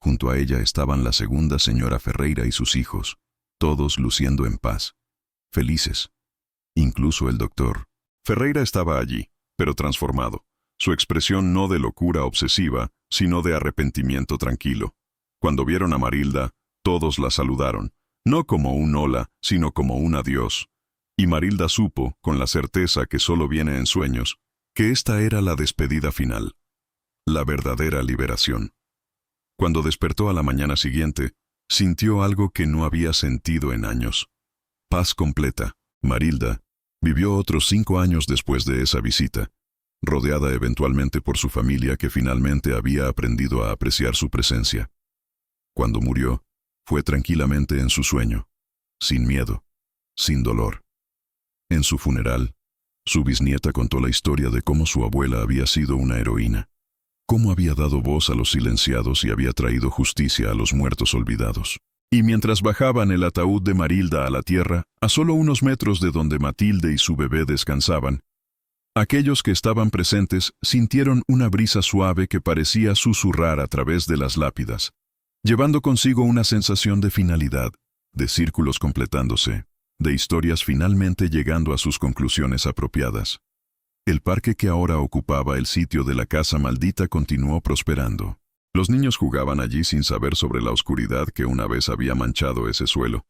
Junto a ella estaban la segunda señora Ferreira y sus hijos, todos luciendo en paz, felices. Incluso el doctor Ferreira estaba allí, pero transformado. Su expresión no de locura obsesiva, sino de arrepentimiento tranquilo. Cuando vieron a Marilda, todos la saludaron, no como un hola, sino como un adiós. Y Marilda supo, con la certeza que solo viene en sueños, que esta era la despedida final, la verdadera liberación. Cuando despertó a la mañana siguiente, sintió algo que no había sentido en años. Paz completa. Marilda vivió otros 5 años después de esa visita, rodeada eventualmente por su familia que finalmente había aprendido a apreciar su presencia. Cuando murió, fue tranquilamente en su sueño, sin miedo, sin dolor. En su funeral, su bisnieta contó la historia de cómo su abuela había sido una heroína. cómo había dado voz a los silenciados y había traído justicia a los muertos olvidados. Y mientras bajaban el ataúd de Marilda a la tierra, a solo unos metros de donde Matilde y su bebé descansaban, aquellos que estaban presentes sintieron una brisa suave que parecía susurrar a través de las lápidas, llevando consigo una sensación de finalidad, de círculos completándose, de historias finalmente llegando a sus conclusiones apropiadas. El parque que ahora ocupaba el sitio de la casa maldita continuó prosperando. Los niños jugaban allí sin saber sobre la oscuridad que una vez había manchado ese suelo.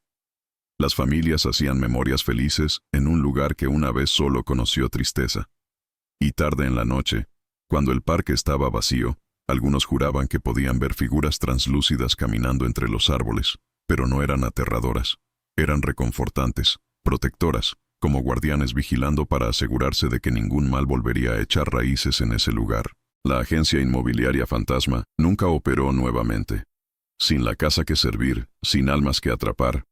Las familias hacían memorias felices en un lugar que una vez solo conoció tristeza. Y tarde en la noche, cuando el parque estaba vacío, algunos juraban que podían ver figuras translúcidas caminando entre los árboles, pero no eran aterradoras. Eran reconfortantes, protectoras, como guardianes vigilando para asegurarse de que ningún mal volvería a echar raíces en ese lugar. La agencia inmobiliaria fantasma nunca operó nuevamente. Sin la casa que servir, sin almas que atrapar,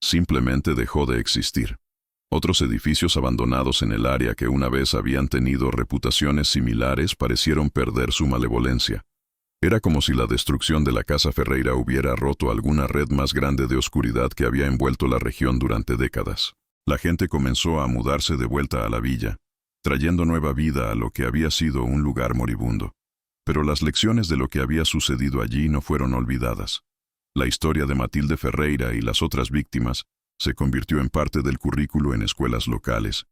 simplemente dejó de existir. Otros edificios abandonados en el área que una vez habían tenido reputaciones similares parecieron perder su malevolencia. Era como si la destrucción de la Casa Ferreira hubiera roto alguna red más grande de oscuridad que había envuelto la región durante décadas. La gente comenzó a mudarse de vuelta a la villa, trayendo nueva vida a lo que había sido un lugar moribundo. Pero las lecciones de lo que había sucedido allí no fueron olvidadas. La historia de Matilde Ferreira y las otras víctimas se convirtió en parte del currículo en escuelas locales,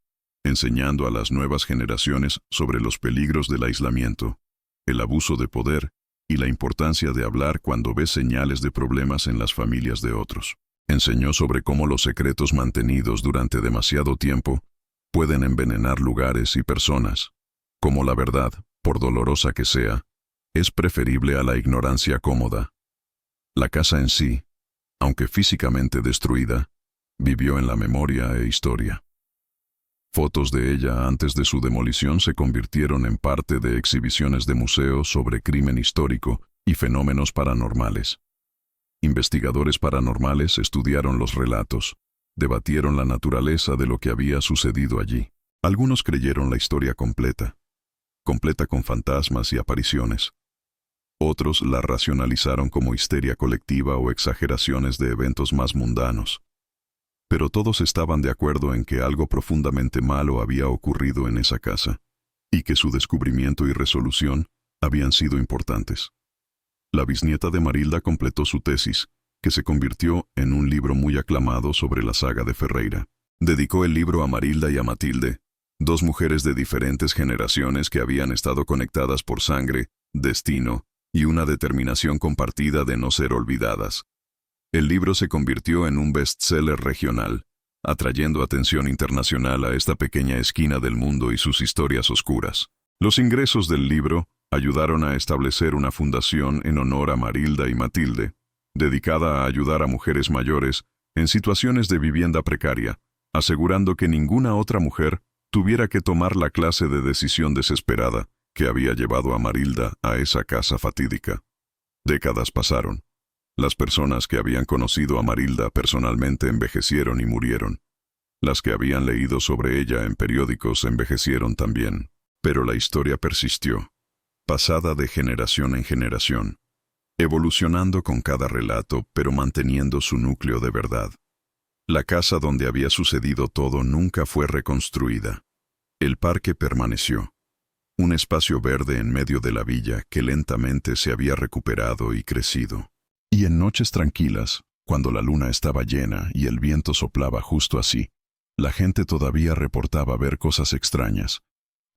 enseñando a las nuevas generaciones sobre los peligros del aislamiento, el abuso de poder y la importancia de hablar cuando ves señales de problemas en las familias de otros. Enseñó sobre cómo los secretos mantenidos durante demasiado tiempo pueden envenenar lugares y personas, como la verdad, por dolorosa que sea, es preferible a la ignorancia cómoda. La casa en sí, aunque físicamente destruida, vivió en la memoria e historia. Fotos de ella antes de su demolición se convirtieron en parte de exhibiciones de museos sobre crimen histórico y fenómenos paranormales. Investigadores paranormales estudiaron los relatos, debatieron la naturaleza de lo que había sucedido allí. Algunos creyeron la historia completa con fantasmas y apariciones. Otros la racionalizaron como histeria colectiva o exageraciones de eventos más mundanos. Pero todos estaban de acuerdo en que algo profundamente malo había ocurrido en esa casa, y que su descubrimiento y resolución habían sido importantes. La bisnieta de Marilda completó su tesis, que se convirtió en un libro muy aclamado sobre la saga de Ferreira. Dedicó el libro a Marilda y a Matilde, dos mujeres de diferentes generaciones que habían estado conectadas por sangre, destino y una determinación compartida de no ser olvidadas. El libro se convirtió en un bestseller regional, atrayendo atención internacional a esta pequeña esquina del mundo y sus historias oscuras. Los ingresos del libro ayudaron a establecer una fundación en honor a Marilda y Matilde, dedicada a ayudar a mujeres mayores en situaciones de vivienda precaria, asegurando que ninguna otra mujer tuviera que tomar la clase de decisión desesperada que había llevado a Marilda a esa casa fatídica. Décadas pasaron. Las personas que habían conocido a Marilda personalmente envejecieron y murieron. Las que habían leído sobre ella en periódicos envejecieron también. Pero la historia persistió, pasada de generación en generación, evolucionando con cada relato, pero manteniendo su núcleo de verdad. La casa donde había sucedido todo nunca fue reconstruida. El parque permaneció, un espacio verde en medio de la villa que lentamente se había recuperado y crecido. Y en noches tranquilas, cuando la luna estaba llena y el viento soplaba justo así, la gente todavía reportaba ver cosas extrañas.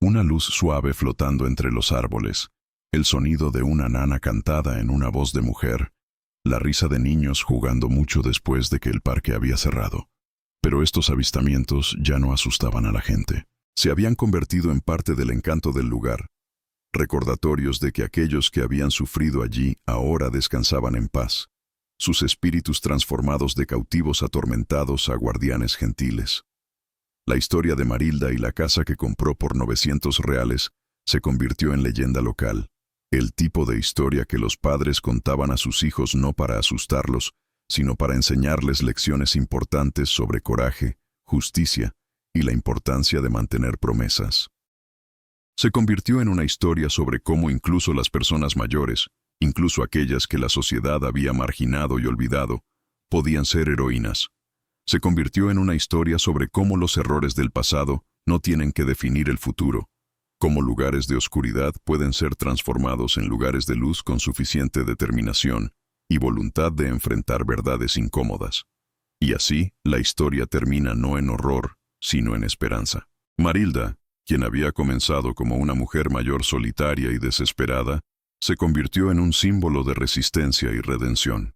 Una luz suave flotando entre los árboles, el sonido de una nana cantada en una voz de mujer, la risa de niños jugando mucho después de que el parque había cerrado. Pero estos avistamientos ya no asustaban a la gente. Se habían convertido en parte del encanto del lugar, recordatorios de que aquellos que habían sufrido allí ahora descansaban en paz, sus espíritus transformados de cautivos atormentados a guardianes gentiles. La historia de Marilda y la casa que compró por 900 reales se convirtió en leyenda local, el tipo de historia que los padres contaban a sus hijos no para asustarlos, sino para enseñarles lecciones importantes sobre coraje, justicia y la importancia de mantener promesas. Se convirtió en una historia sobre cómo incluso las personas mayores, incluso aquellas que la sociedad había marginado y olvidado, podían ser heroínas. Se convirtió en una historia sobre cómo los errores del pasado no tienen que definir el futuro, cómo lugares de oscuridad pueden ser transformados en lugares de luz con suficiente determinación y voluntad de enfrentar verdades incómodas. Y así, la historia termina no en horror, sino en esperanza. Marilda, quien había comenzado como una mujer mayor solitaria y desesperada, se convirtió en un símbolo de resistencia y redención.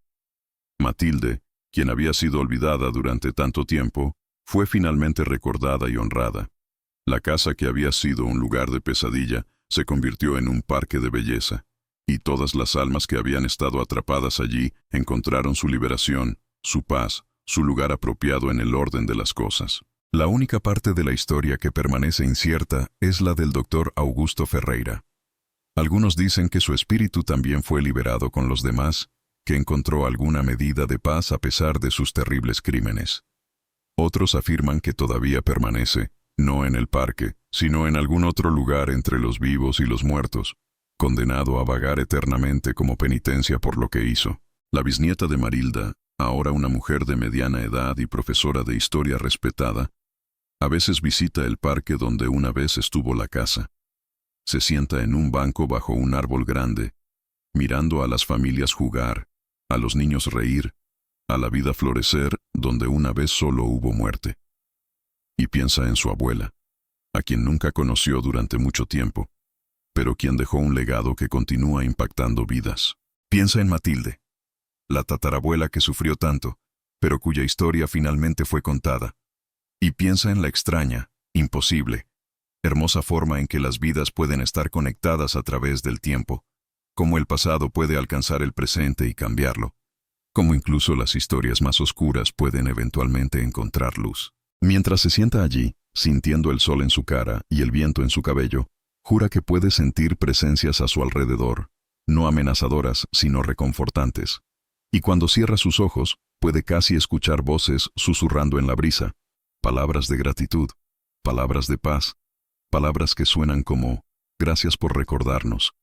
Matilde, quien había sido olvidada durante tanto tiempo, fue finalmente recordada y honrada. La casa que había sido un lugar de pesadilla se convirtió en un parque de belleza, y todas las almas que habían estado atrapadas allí encontraron su liberación, su paz, su lugar apropiado en el orden de las cosas. La única parte de la historia que permanece incierta es la del Dr. Augusto Ferreira. Algunos dicen que su espíritu también fue liberado con los demás, que encontró alguna medida de paz a pesar de sus terribles crímenes. Otros afirman que todavía permanece, no en el parque, sino en algún otro lugar entre los vivos y los muertos, condenado a vagar eternamente como penitencia por lo que hizo. La bisnieta de Marilda, ahora una mujer de mediana edad y profesora de historia respetada, a veces visita el parque donde una vez estuvo la casa. Se sienta en un banco bajo un árbol grande, mirando a las familias jugar, a los niños reír, a la vida florecer donde una vez solo hubo muerte. Y piensa en su abuela, a quien nunca conoció durante mucho tiempo, pero quien dejó un legado que continúa impactando vidas. Piensa en Matilde, la tatarabuela que sufrió tanto, pero cuya historia finalmente fue contada. Y piensa en la extraña, imposible, hermosa forma en que las vidas pueden estar conectadas a través del tiempo, cómo el pasado puede alcanzar el presente y cambiarlo, cómo incluso las historias más oscuras pueden eventualmente encontrar luz. Mientras se sienta allí, sintiendo el sol en su cara y el viento en su cabello, jura que puede sentir presencias a su alrededor, no amenazadoras, sino reconfortantes. Y cuando cierra sus ojos, puede casi escuchar voces susurrando en la brisa, palabras de gratitud, palabras de paz, palabras que suenan como, gracias por recordarnos,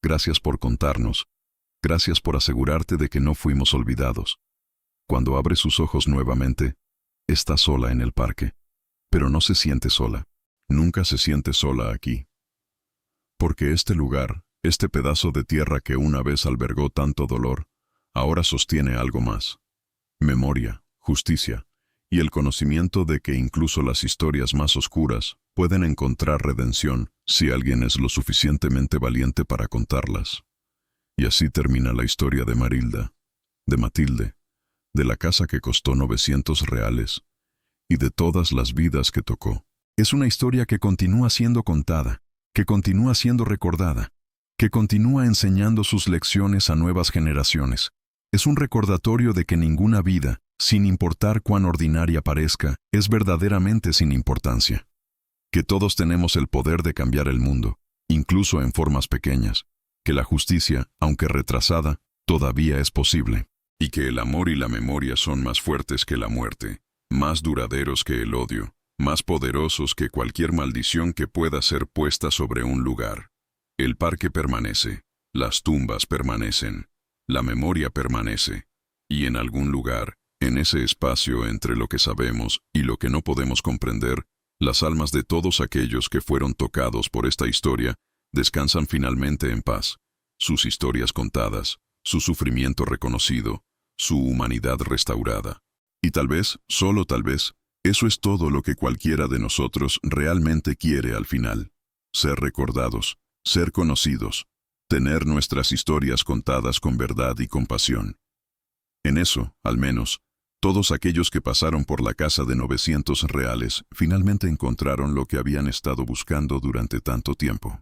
gracias por contarnos, gracias por asegurarte de que no fuimos olvidados. Cuando abre sus ojos nuevamente, está sola en el parque, pero no se siente sola. Nunca se siente sola aquí. Porque este lugar, este pedazo de tierra que una vez albergó tanto dolor, ahora sostiene algo más. Memoria, justicia, y el conocimiento de que incluso las historias más oscuras pueden encontrar redención si alguien es lo suficientemente valiente para contarlas. Y así termina la historia de Marilda, de Matilde, de la casa que costó 900 reales, y de todas las vidas que tocó. Es una historia que continúa siendo contada, que continúa siendo recordada, que continúa enseñando sus lecciones a nuevas generaciones. Es un recordatorio de que ninguna vida, sin importar cuán ordinaria parezca, es verdaderamente sin importancia. Que todos tenemos el poder de cambiar el mundo, incluso en formas pequeñas. Que la justicia, aunque retrasada, todavía es posible. Y que el amor y la memoria son más fuertes que la muerte, más duraderos que el odio, más poderosos que cualquier maldición que pueda ser puesta sobre un lugar. El parque permanece, las tumbas permanecen, la memoria permanece, y en algún lugar, en ese espacio entre lo que sabemos y lo que no podemos comprender, las almas de todos aquellos que fueron tocados por esta historia descansan finalmente en paz, sus historias contadas, su sufrimiento reconocido, su humanidad restaurada. Y tal vez, solo tal vez, eso es todo lo que cualquiera de nosotros realmente quiere al final. Ser recordados, ser conocidos, tener nuestras historias contadas con verdad y compasión. En eso, al menos, todos aquellos que pasaron por la casa de 900 reales finalmente encontraron lo que habían estado buscando durante tanto tiempo.